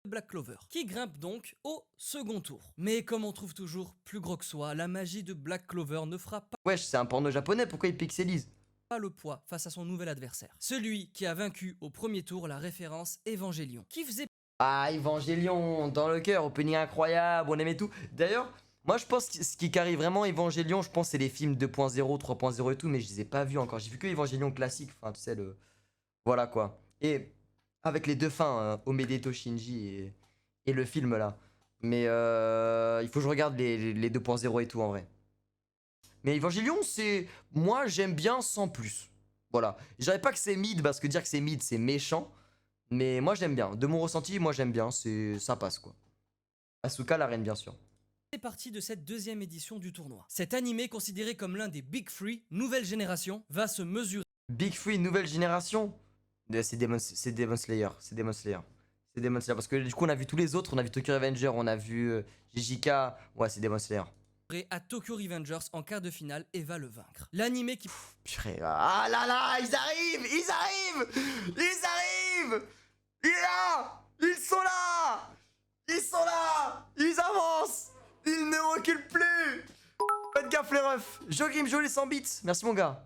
Speaker 2: Black Clover, qui grimpe donc au second tour. Mais comme on trouve toujours plus gros que soi, la magie de Black Clover ne fera
Speaker 1: Wesh, c'est un porno japonais, pourquoi il pixelise?
Speaker 2: pas le poids face à son nouvel adversaire. Celui qui a vaincu au premier tour la référence Evangelion, qui faisait
Speaker 1: Ah, Evangelion, dans le cœur, opening incroyable, on aimait tout. D'ailleurs, moi je pense que ce qui carry vraiment Evangelion, je pense c'est les films 2.0, 3.0 et tout, mais je les ai pas vus encore. J'ai vu que Evangelion classique, enfin tu sais, le... Voilà quoi. Et avec les deux fins, Omedeto Shinji et le film là. Mais il faut que je regarde les 2.0 et tout en vrai. Mais Evangelion, c'est... Moi j'aime bien sans plus. Voilà. Je dirais pas que c'est mid, parce que dire que c'est mid, c'est méchant. Mais moi j'aime bien. De mon ressenti, moi j'aime bien. Ça passe quoi. Asuka la reine bien sûr.
Speaker 2: partie de cette deuxième édition du tournoi. Cet animé, considéré comme l'un des Big Three, nouvelle génération, va se mesurer
Speaker 1: Big Free, nouvelle génération. C'est Demon Slayer. C'est Demon Slayer. C'est Demon Slayer. Parce que du coup on a vu tous les autres. On a vu Tokyo Revenger, on a vu JJK. Ouais, c'est Demon Slayer.
Speaker 2: à Tokyo Revengers en quart de finale et va le vaincre. L'animé qui
Speaker 1: Purée, ah là là, ils arrivent. Ils arrivent. Ils arrivent. Il est là. Ils sont là. Ils sont là. Ils avancent. Ils ne reculent plus. Faites gaffe les refs. Jogrim, joli 100 bits. Merci mon gars.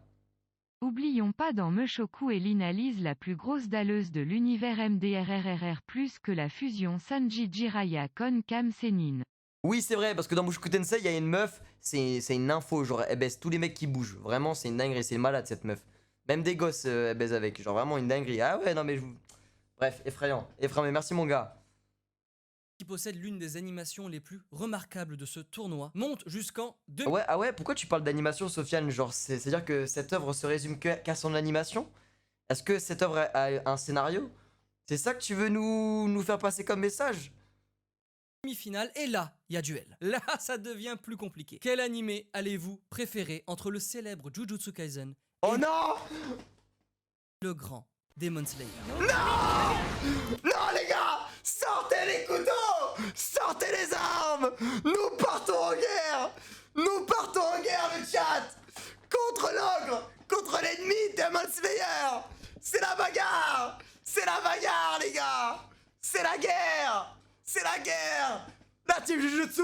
Speaker 3: Oublions pas dans Mushoku et l'analyse la plus grosse dalleuse de l'univers MDRRRR plus que la fusion Sanji Jiraiya Kon Kam Senin.
Speaker 1: Oui, c'est vrai, parce que dans Mushoku Tensei, il y a une meuf, c'est une info, genre elle baisse tous les mecs qui bougent. Vraiment, c'est une dinguerie, c'est une malade cette meuf. Même des gosses, elle baise avec, genre vraiment une dinguerie. Ah ouais, non mais je... Bref, effrayant. Effrayant, mais merci mon gars.
Speaker 2: possède l'une des animations les plus remarquables de ce tournoi, monte jusqu'en
Speaker 1: Ouais, ah ouais, pourquoi tu parles d'animation, Sofiane? Genre, c'est-à-dire que cette œuvre se résume qu'à son animation? Est-ce que cette œuvre a un scénario? C'est ça que tu veux nous faire passer comme message?
Speaker 2: demi-finale et là, il y a duel. Là, ça devient plus compliqué. Quel animé allez-vous préférer entre le célèbre Jujutsu Kaisen
Speaker 1: Oh
Speaker 2: et
Speaker 1: non!
Speaker 2: le grand Demon Slayer?
Speaker 1: Non les gars! Sortez les couteaux! Sortez les armes! Nous partons en guerre! Nous partons en guerre le chat! Contre l'ogre! Contre l'ennemi Demon Slayer! C'est la bagarre! C'est la bagarre les gars! C'est la guerre! C'est la guerre! La team Jujutsu!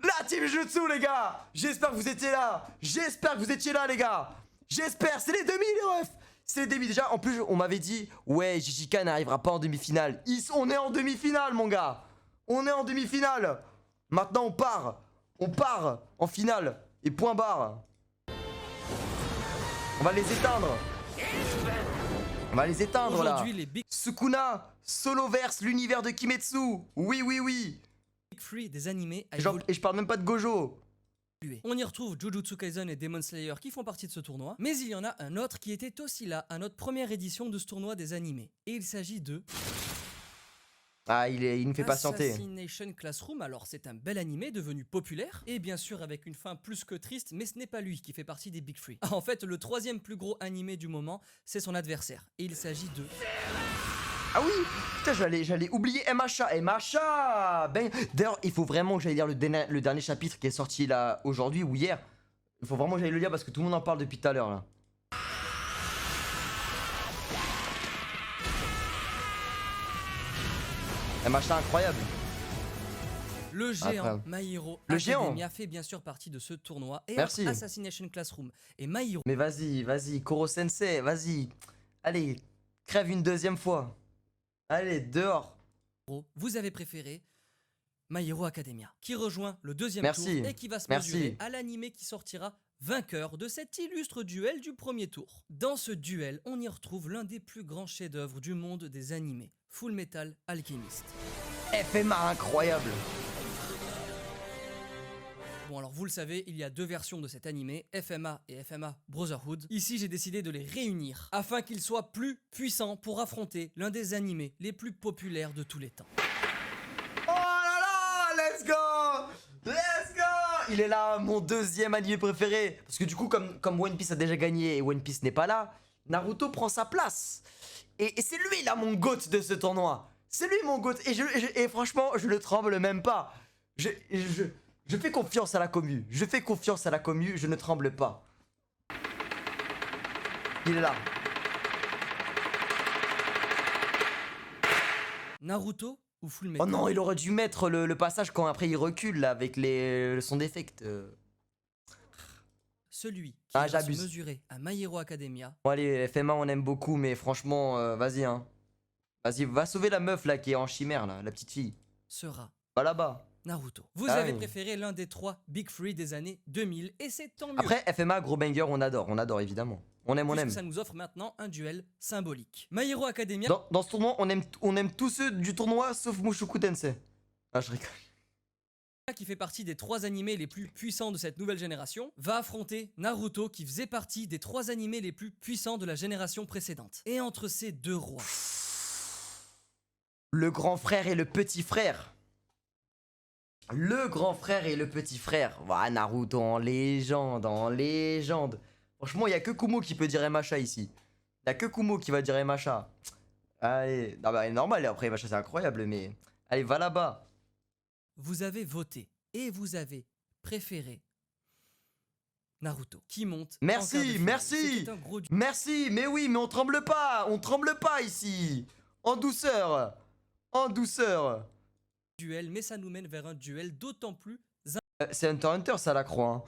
Speaker 1: La team Jujutsu les gars! J'espère que vous étiez là! J'espère que vous étiez là les gars! J'espère! C'est les demi les refs! C'est les demi déjà, en plus on m'avait dit ouais JJK n'arrivera pas en demi-finale. On est en demi-finale mon gars. On est en demi-finale. Maintenant on part en finale. Et point barre. On va les éteindre. On va les éteindre là.
Speaker 2: Aujourd'hui, les Big
Speaker 1: Sukuna, Soloverse, l'univers de Kimetsu. Oui oui oui.
Speaker 2: Three des animés a
Speaker 1: Genre, et je parle même pas de Gojo.
Speaker 2: évolué. On y retrouve Jujutsu Kaisen et Demon Slayer qui font partie de ce tournoi, mais il y en a un autre qui était aussi là à notre première édition de ce tournoi des animés. Et il s'agit de
Speaker 1: Ah il nous fait patienter.
Speaker 2: Assassination Classroom. Alors c'est un bel animé devenu populaire, et bien sûr avec une fin plus que triste, mais ce n'est pas lui qui fait partie des Big Three. En fait, le troisième plus gros animé du moment, c'est son adversaire, et il s'agit de...
Speaker 1: Ah oui, putain j'allais oublier MHA. MHA ben, d'ailleurs il faut vraiment que j'aille lire le dernier chapitre qui est sorti là aujourd'hui ou hier. Il faut vraiment que j'aille le lire parce que tout le monde en parle depuis tout à l'heure là. MHA incroyable.
Speaker 2: Le géant
Speaker 1: Incroyable.
Speaker 2: My Hero
Speaker 1: Le géant.
Speaker 2: Academia fait bien sûr partie de ce tournoi, et
Speaker 1: Merci.
Speaker 2: entre Assassination Classroom et My Hero
Speaker 1: Mais vas-y, Koro Sensei, vas-y. Allez, crève une deuxième fois. Allez, dehors.
Speaker 2: vous avez préféré My Hero Academia, qui rejoint le deuxième
Speaker 1: Merci.
Speaker 2: tour et qui va se
Speaker 1: Merci.
Speaker 2: mesurer à l'animé qui sortira vainqueur de cet illustre duel du premier tour. Dans ce duel, on y retrouve l'un des plus grands chefs-d'œuvre du monde des animés, Full Metal Alchemist.
Speaker 1: FMA incroyable.
Speaker 2: Bon alors vous le savez, il y a deux versions de cet animé, FMA et FMA Brotherhood. Ici j'ai décidé de les réunir afin qu'ils soient plus puissants pour affronter l'un des animés les plus populaires de tous les temps.
Speaker 1: Oh là là, let's go! Let's go! Il est là, mon deuxième animé préféré. Parce que du coup, comme One Piece a déjà gagné et One Piece n'est pas là, Naruto prend sa place. Et c'est lui là mon GOAT de ce tournoi. C'est lui mon GOAT. Et franchement, je le tremble même pas. Je fais confiance à la commu. Je fais confiance à la commu, je ne tremble pas. Il est là.
Speaker 2: Naruto ou Full Metal?
Speaker 1: Oh non, il aurait dû mettre le passage quand après il recule là avec son défect.
Speaker 2: Celui qui
Speaker 1: Ah,
Speaker 2: va se
Speaker 1: j'abuse.
Speaker 2: mesurer à My Hero Academia
Speaker 1: Bon allez, FMA on aime beaucoup, mais franchement, vas-y hein. Vas-y, va sauver la meuf là qui est en chimère là, la petite fille.
Speaker 2: sera
Speaker 1: Va là-bas.
Speaker 2: Naruto. Vous
Speaker 1: Ah
Speaker 2: avez
Speaker 1: oui.
Speaker 2: préféré l'un des 3 Big Three des années 2000 et c'est tant mieux.
Speaker 1: Après, FMA, gros banger, on adore évidemment. On aime.
Speaker 2: Puisque ça nous offre maintenant un duel symbolique. My Hero Academia
Speaker 1: Dans ce tournoi, on aime tous ceux du tournoi sauf Mushoku Tensei. Ah, je rigole.
Speaker 2: qui fait partie des 3 animés les plus puissants de cette nouvelle génération, va affronter Naruto qui faisait partie des 3 animés les plus puissants de la génération précédente. Et entre ces deux rois,
Speaker 1: Le grand frère et le petit frère. Le grand frère et le petit frère. Voilà, Naruto en légende, en légende. Franchement, il y a que Kumo qui peut dire Macha ici. Il y a que Kumo qui va dire Macha. Allez, non, bah, normal, après Macha c'est incroyable, mais... Allez, va là-bas.
Speaker 2: vous avez voté et vous avez préféré Naruto qui monte. en
Speaker 1: Merci,
Speaker 2: quart de finale.
Speaker 1: merci.
Speaker 2: C'était un gros
Speaker 1: Merci, mais oui, mais on tremble pas ici. En douceur, en douceur.
Speaker 2: duel, mais ça nous mène vers un duel d'autant plus
Speaker 1: C'est Hunter x Hunter ça la croix.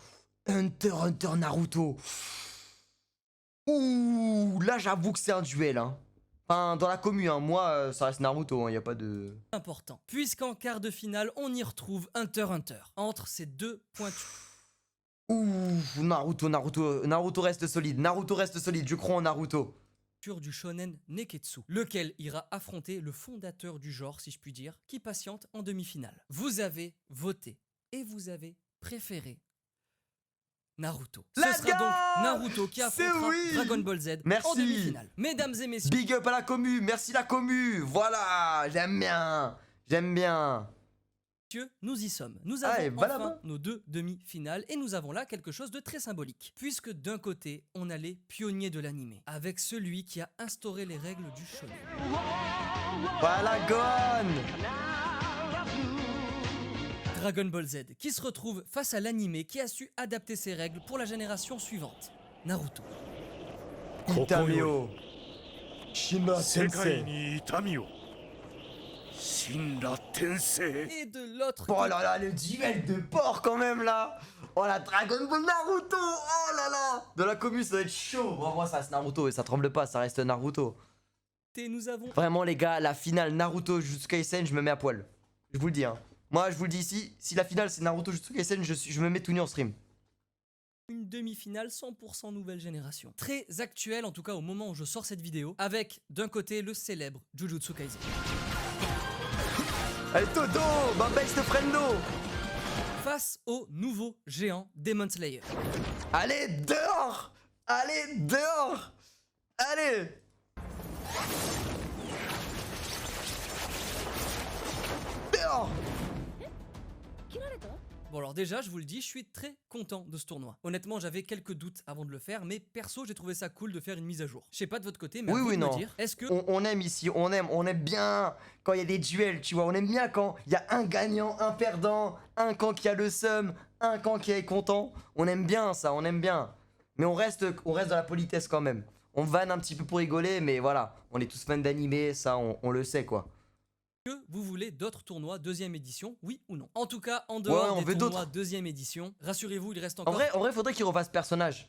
Speaker 1: Hein. Hunter x Hunter Naruto. Ouh, là j'avoue que c'est un duel. Hein. Enfin, dans la commu, hein. Moi ça reste Naruto, y a pas de...
Speaker 2: important. Puisqu'en quart de finale, on y retrouve Hunter x Hunter. Entre ces deux pointus.
Speaker 1: Ouh, Naruto reste solide, je crois en Naruto.
Speaker 2: Du shonen Neketsu, lequel ira affronter le fondateur du genre, si je puis dire, qui patiente en demi-finale. Vous avez voté et vous avez préféré Naruto.
Speaker 1: Let's
Speaker 2: Ce sera
Speaker 1: go
Speaker 2: donc Naruto qui
Speaker 1: C'est
Speaker 2: affrontera
Speaker 1: oui
Speaker 2: Dragon Ball Z
Speaker 1: Merci.
Speaker 2: en demi-finale. Mesdames et messieurs,
Speaker 1: Big up à la commu, merci la commu. Voilà, j'aime bien.
Speaker 2: nous y sommes. Nous
Speaker 1: Ah,
Speaker 2: avons
Speaker 1: et va
Speaker 2: enfin
Speaker 1: là-bas.
Speaker 2: nos 2 demi-finales et nous avons là quelque chose de très symbolique. Puisque d'un côté, on a les pionniers de l'animé, avec celui qui a instauré les règles du shonen.
Speaker 1: Voilà, Gon.
Speaker 2: Dragon Ball Z, qui se retrouve face à l'animé qui a su adapter ses règles pour la génération suivante. Naruto.
Speaker 1: Itamio. Shinra
Speaker 5: 世界
Speaker 1: Tensei.
Speaker 5: に痛みを神羅転生
Speaker 2: Et de l'autre
Speaker 1: Oh
Speaker 2: côté,
Speaker 1: là là, le duel de porc quand même là. Oh la Dragon Ball Naruto. Oh là là. De la commu, ça doit être chaud. Bon, moi ça reste Naruto et ça tremble pas, ça reste Naruto.
Speaker 2: nous avons
Speaker 1: Vraiment les gars, la finale Naruto Jujutsu Kaisen, je me mets à poil. Je vous le dis hein. Moi je vous le dis ici, si la finale c'est Naruto Jujutsu Kaisen, je me mets tout nu en stream.
Speaker 2: une demi-finale 100% nouvelle génération. Très actuelle, en tout cas au moment où je sors cette vidéo, avec d'un côté le célèbre Jujutsu Kaisen.
Speaker 1: Allez Todo, ma best friendo.
Speaker 2: Face au nouveau géant Demon Slayer.
Speaker 1: Allez dehors. Allez dehors. Allez. Dehors.
Speaker 2: Bon alors déjà, je vous le dis, je suis très content de ce tournoi. Honnêtement, j'avais quelques doutes avant de le faire, mais perso, j'ai trouvé ça cool de faire une mise à jour. Je sais pas de votre côté, mais
Speaker 1: Oui,
Speaker 2: à vous
Speaker 1: oui,
Speaker 2: de me
Speaker 1: non.
Speaker 2: dire, est-ce que
Speaker 1: On aime ici, on aime bien quand il y a des duels, tu vois. On aime bien quand il y a un gagnant, un perdant, un camp qui a le seum, un camp qui est content. On aime bien ça, on aime bien. Mais on reste dans la politesse quand même. On vanne un petit peu pour rigoler, mais voilà. On est tous fans d'animé, ça on le sait quoi.
Speaker 2: vous voulez d'autres tournois deuxième édition, oui ou non? En tout cas, en dehors
Speaker 1: on
Speaker 2: des
Speaker 1: veut
Speaker 2: tournois
Speaker 1: d'autres.
Speaker 2: deuxième édition, rassurez-vous, il reste
Speaker 1: En
Speaker 2: encore
Speaker 1: vrai, faudrait qu'ils refassent personnage.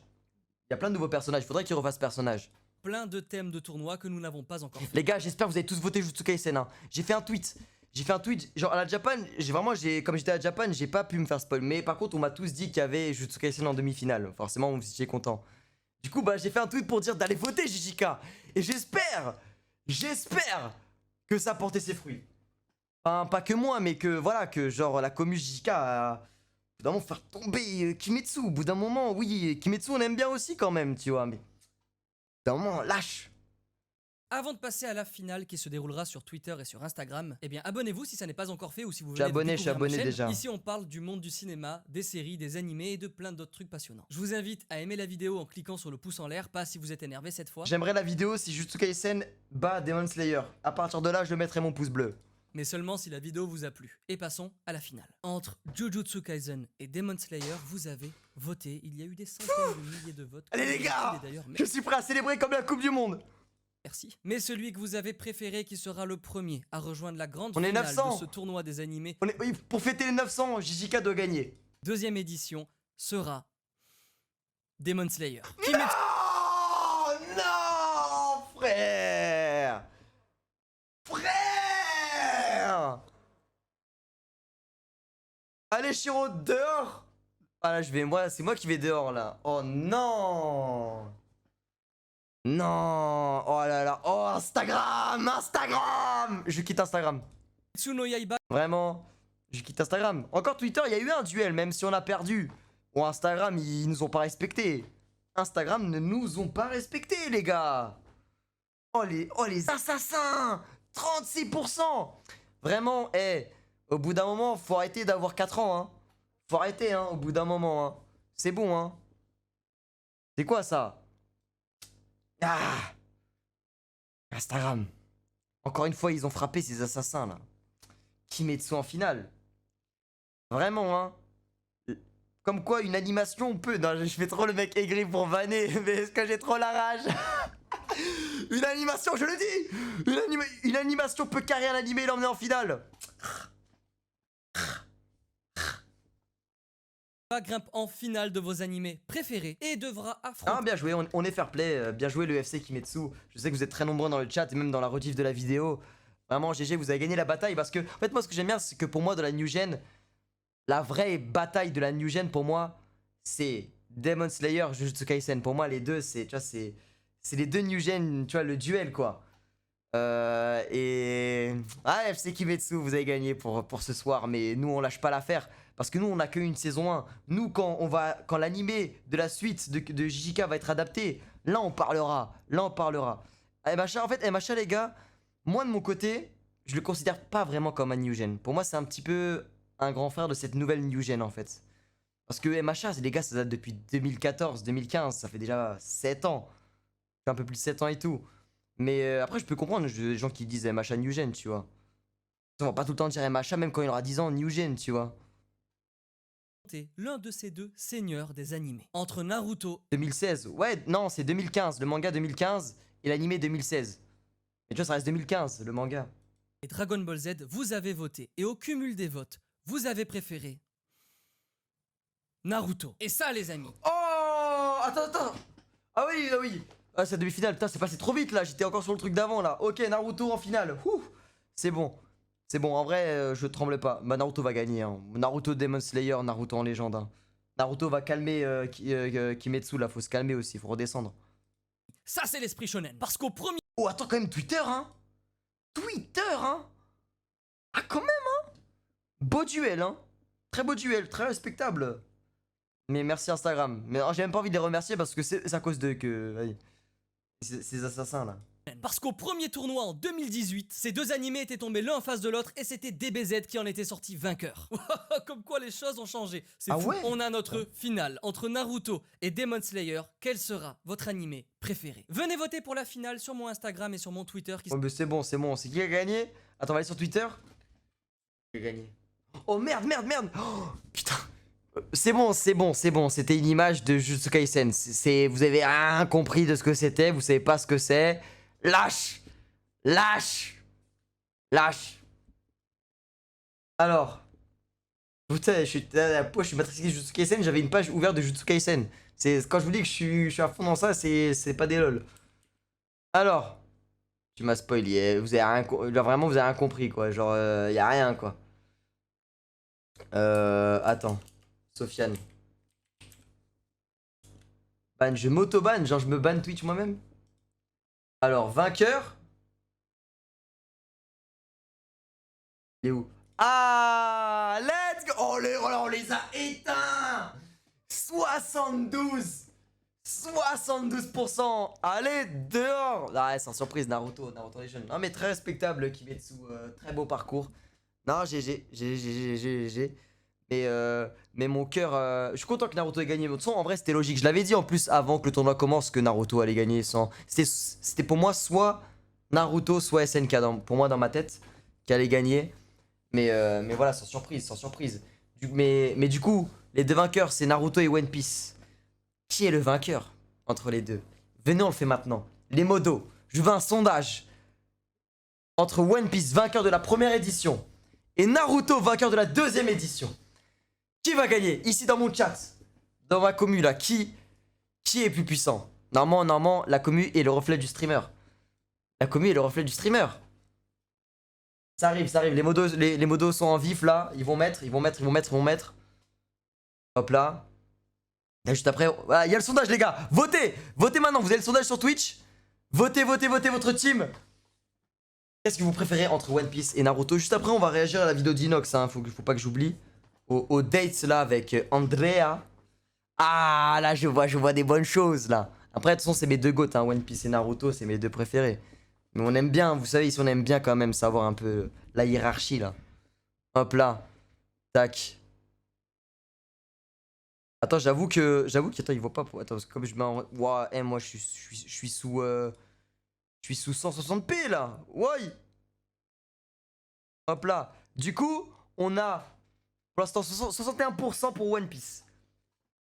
Speaker 1: Il y a plein de nouveaux personnages, faudrait qu'ils refassent personnage.
Speaker 2: plein de thèmes de tournois que nous n'avons pas encore fait.
Speaker 1: Les gars, j'espère que vous avez tous voté Jujutsu Kaisen. Hein. J'ai fait un tweet. J'ai fait un tweet, genre à la Japan, comme j'étais à Japan, j'ai pas pu me faire spoil. Mais par contre, on m'a tous dit qu'il y avait Jujutsu Kaisen en demi-finale. Forcément, vous étiez content. Du coup, bah j'ai fait un tweet pour dire d'aller voter JJK. Et j'espère que ça a porté ses fruits. Enfin, pas que moi, mais que voilà, que genre la commu JJK a... Au bout d'un moment, faire tomber Kimetsu. Au bout d'un moment, oui, Kimetsu on aime bien aussi quand même, tu vois. Mais au bout d'un moment, lâche.
Speaker 2: Avant de passer à la finale qui se déroulera sur Twitter et sur Instagram, eh bien abonnez-vous si ça n'est pas encore fait ou si vous
Speaker 1: Je suis
Speaker 2: venez de
Speaker 1: abonné, je suis
Speaker 2: découvrir ma
Speaker 1: abonné
Speaker 2: chaîne.
Speaker 1: déjà.
Speaker 2: Ici on parle du monde du cinéma, des séries, des animés et de plein d'autres trucs passionnants. Je vous invite à aimer la vidéo en cliquant sur le pouce en l'air, pas si vous êtes énervé cette fois.
Speaker 1: J'aimerais la vidéo si Jujutsu Kaisen bat Demon Slayer. À partir de là, je mettrai mon pouce bleu.
Speaker 2: Mais seulement si la vidéo vous a plu. Et passons à la finale. Entre Jujutsu Kaisen et Demon Slayer, vous avez voté. Il y a eu des centaines de milliers de votes.
Speaker 1: Allez les gars,
Speaker 2: D'ailleurs,
Speaker 1: je suis prêt à célébrer comme la Coupe du Monde.
Speaker 2: merci. Mais celui que vous avez préféré qui sera le premier à rejoindre la grande
Speaker 1: On est
Speaker 2: finale
Speaker 1: 900.
Speaker 2: de ce tournoi des animés,
Speaker 1: Oui, pour fêter les 900, JJK doit gagner.
Speaker 2: deuxième édition, sera Demon Slayer.
Speaker 1: Non, frère. Allez Shiro, dehors. Ah là c'est moi qui vais dehors là. Oh non. Non. Oh là là. Oh Instagram. Je quitte Instagram.
Speaker 2: Kimetsu no Yaiba
Speaker 1: Vraiment. Je quitte Instagram. Encore Twitter, il y a eu un duel même si on a perdu. Bon Instagram, ils nous ont pas respectés. Instagram ne nous ont pas respectés les gars. Oh les assassins. 36%. Vraiment, au bout d'un moment, faut arrêter d'avoir 4 ans, hein. Faut arrêter, hein, au bout d'un moment, hein. C'est bon, hein. C'est quoi, ça? Ah! Instagram. Encore une fois, ils ont frappé ces assassins, là. Kimetsu en finale. Vraiment, hein. Comme quoi, une animation peut... Non, je fais trop le mec aigri pour vanner, mais est-ce que j'ai trop la rage? Une animation, je le dis! Une animation peut carrer un animé et l'emmener en finale.
Speaker 2: grimpe en finale de vos animés préférés et devra affronter...
Speaker 1: Ah, bien joué, on est fair play. Bien joué le FC Kimetsu. Je sais que vous êtes très nombreux dans le chat et même dans la rediff de la vidéo. Vraiment, GG, vous avez gagné la bataille parce que... En fait, moi, ce que j'aime bien, c'est que pour moi, de la New Gen, la vraie bataille de la New Gen, pour moi, c'est Demon Slayer, Jujutsu Kaisen. Pour moi, les deux, c'est... Tu vois, c'est les deux New Gen, tu vois, le duel, quoi. Et... Ah, FC Kimetsu, vous avez gagné pour ce soir, mais nous, on lâche pas l'affaire. Parce que nous, on a qu'une saison 1. Nous, quand l'animé de la suite de JJK va être adapté, là, on parlera. MHA, en fait, MHA, les gars, moi, de mon côté, je le considère pas vraiment comme un New Gen. Pour moi, c'est un petit peu un grand frère de cette nouvelle New Gen, en fait. Parce que MHA, les gars, ça date depuis 2014, 2015. Ça fait déjà 7 ans. Un peu plus de 7 ans et tout. Mais après, je peux comprendre les gens qui disent MHA New Gen, tu vois. On va pas tout le temps dire MHA, même quand il aura 10 ans, New Gen, tu vois.
Speaker 2: L'un de ces deux seigneurs des animés. Entre Naruto...
Speaker 1: 2016, ouais, non, c'est 2015. Le manga 2015 et l'animé 2016. Mais tu vois, ça reste 2015, le manga.
Speaker 2: Et Dragon Ball Z, vous avez voté. Et au cumul des votes, vous avez préféré... Naruto. Et ça, les amis.
Speaker 1: Oh, attends. Ah oui. Ah, c'est demi-finale, putain, c'est passé trop vite là. J'étais encore sur le truc d'avant là. Ok, Naruto en finale. Ouh, c'est bon. En vrai, je tremble pas. Bah, Naruto va gagner. Hein. Naruto Demon Slayer, Naruto en légende. Hein. Naruto va calmer Kimetsu là. Faut se calmer aussi, faut redescendre.
Speaker 2: Ça, c'est l'esprit shonen. Parce qu'au premier...
Speaker 1: Oh, attends, quand même, Twitter, hein. Ah, quand même, hein. Beau duel, hein. Très beau duel, très respectable. Mais merci Instagram. Mais j'ai même pas envie de les remercier parce que c'est à cause de ces assassins là.
Speaker 2: Parce qu'au premier tournoi en 2018, ces deux animés étaient tombés l'un en face de l'autre et c'était DBZ qui en était sorti vainqueur. Comme quoi les choses ont changé. C'est fou.
Speaker 1: Ouais.
Speaker 2: On a notre finale entre Naruto et Demon Slayer. Quel sera votre animé préféré? Venez voter pour la finale sur mon Instagram et sur mon Twitter.
Speaker 1: Oh, mais c'est bon. C'est qui qui a gagné? Attends, on va aller sur Twitter. Qui a gagné? Oh merde. Oh, putain. C'est bon. C'était une image de Jujutsu Kaisen. Vous avez rien compris de ce que c'était. Vous savez pas ce que c'est. Lâche. Alors. Putain, je suis matrixé Jujutsu Kaisen. J'avais une page ouverte de Jujutsu Kaisen. Quand je vous dis que je suis à fond dans ça, c'est pas des lol. Alors. Tu m'as spoilé. Vous avez rien, genre, vraiment, vous avez rien compris, quoi. Genre, y a rien, quoi. Attends. Sofiane. Ban, je m'auto-ban, genre je me ban Twitch moi-même. Alors, vainqueur. Il est où? Ah, let's go. Oh, on les a éteints. 72. 72%. Allez, dehors. Ah ouais, sans surprise, Naruto Nation. Non, mais très respectable, Kimetsu. Très beau parcours. Non, GG. Mais mon cœur. Je suis content que Naruto ait gagné. De toute façon, en vrai, c'était logique. Je l'avais dit en plus avant que le tournoi commence que Naruto allait gagner. C'était pour moi soit Naruto, soit SNK. Pour moi, dans ma tête, qui allait gagner. Mais voilà, sans surprise. Mais du coup, les deux vainqueurs, c'est Naruto et One Piece. Qui est le vainqueur entre les deux? Venez, on le fait maintenant. Les modos, je veux un sondage entre One Piece, vainqueur de la première édition, et Naruto, vainqueur de la deuxième édition. Qui va gagner? Ici dans mon chat, dans ma commu là, qui est plus puissant? Normalement, la commu est le reflet du streamer. La commu est le reflet du streamer. Ça arrive. Les modos sont en vif là. Ils vont mettre. Hop là. Là, juste après, voilà, il y a le sondage, les gars. Votez maintenant. Vous avez le sondage sur Twitch. Votez votre team. Qu'est-ce que vous préférez entre One Piece et Naruto? Juste après, on va réagir à la vidéo d'Inox. Hein. Faut pas que j'oublie. Aux dates là avec Andrea. Ah, là, je vois des bonnes choses là. Après, de toute façon, c'est mes deux goats. Hein. One Piece et Naruto, c'est mes deux préférés. Mais on aime bien, vous savez, ici, on aime bien quand même savoir un peu la hiérarchie là. Hop là. Tac. Attends, j'avoue que attends, il voit pas. Attends, parce que comme je mets en. Ouah, moi je suis sous 160p là. Ouais. Hop là. Du coup, on a pour l'instant 61% pour One Piece.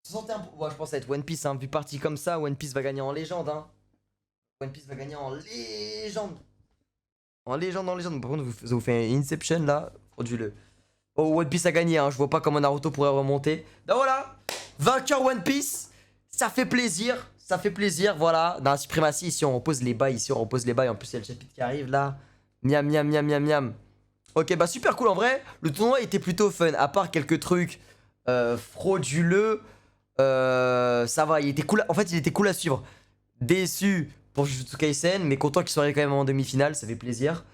Speaker 1: 61%. Ouais, je pense à être One Piece, hein. Vu parti comme ça, One Piece va gagner en légende, hein. One Piece va gagner en légende. En légende. Par contre, vous faites un Inception là. Frauduleux. Oh, One Piece a gagné, hein. Je vois pas comment Naruto pourrait remonter. Donc voilà. Vainqueur One Piece. Ça fait plaisir. Voilà. Dans la suprématie, ici, on repose les bails. En plus, il y a le chapitre qui arrive là. Miam. Ok, bah super cool en vrai. Le tournoi était plutôt fun. À part quelques trucs frauduleux. Ça va, il était cool. En fait, il était cool à suivre. Déçu pour Jujutsu Kaisen, mais content qu'il soit arrivé quand même en demi-finale, ça fait plaisir.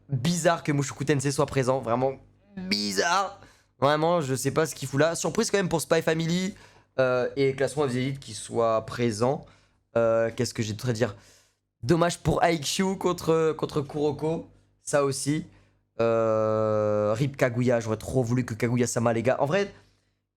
Speaker 1: Bizarre que Mushoku Tensei soit présent, vraiment bizarre. Vraiment, je sais pas ce qu'il fout là. Surprise quand même pour Spy Family et Classroom of the Elite qui soit présent. Qu'est-ce que j'ai d'autre à dire? Dommage pour IQ contre Kuroko, ça aussi. Rip Kaguya, j'aurais trop voulu que Kaguya-sama, les gars. En vrai,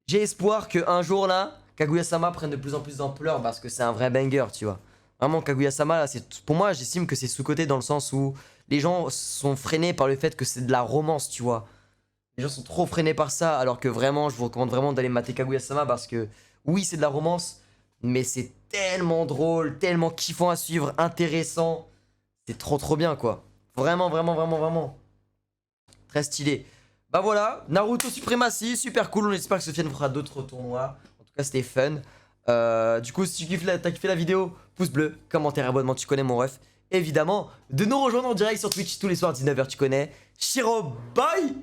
Speaker 1: j'ai espoir qu'un jour là, Kaguya-sama prenne de plus en plus d'ampleur parce que c'est un vrai banger, tu vois. Vraiment, Kaguya-sama, là, pour moi, j'estime que c'est sous-coté dans le sens où les gens sont freinés par le fait que c'est de la romance, tu vois. Les gens sont trop freinés par ça, alors que vraiment, je vous recommande vraiment d'aller mater Kaguya-sama parce que, oui, c'est de la romance, mais c'est tellement drôle, tellement kiffant à suivre, intéressant. C'est trop bien, quoi. Vraiment. Très stylé. Bah voilà, Naruto Supremacy, super cool. On espère que Sofiane fera d'autres tournois. En tout cas, c'était fun. Du coup, si tu t'as kiffé la vidéo, pouce bleu, commentaire, abonnement, tu connais mon ref. Évidemment, de nous rejoindre en direct sur Twitch tous les soirs à 19h, tu connais. Shiro, bye!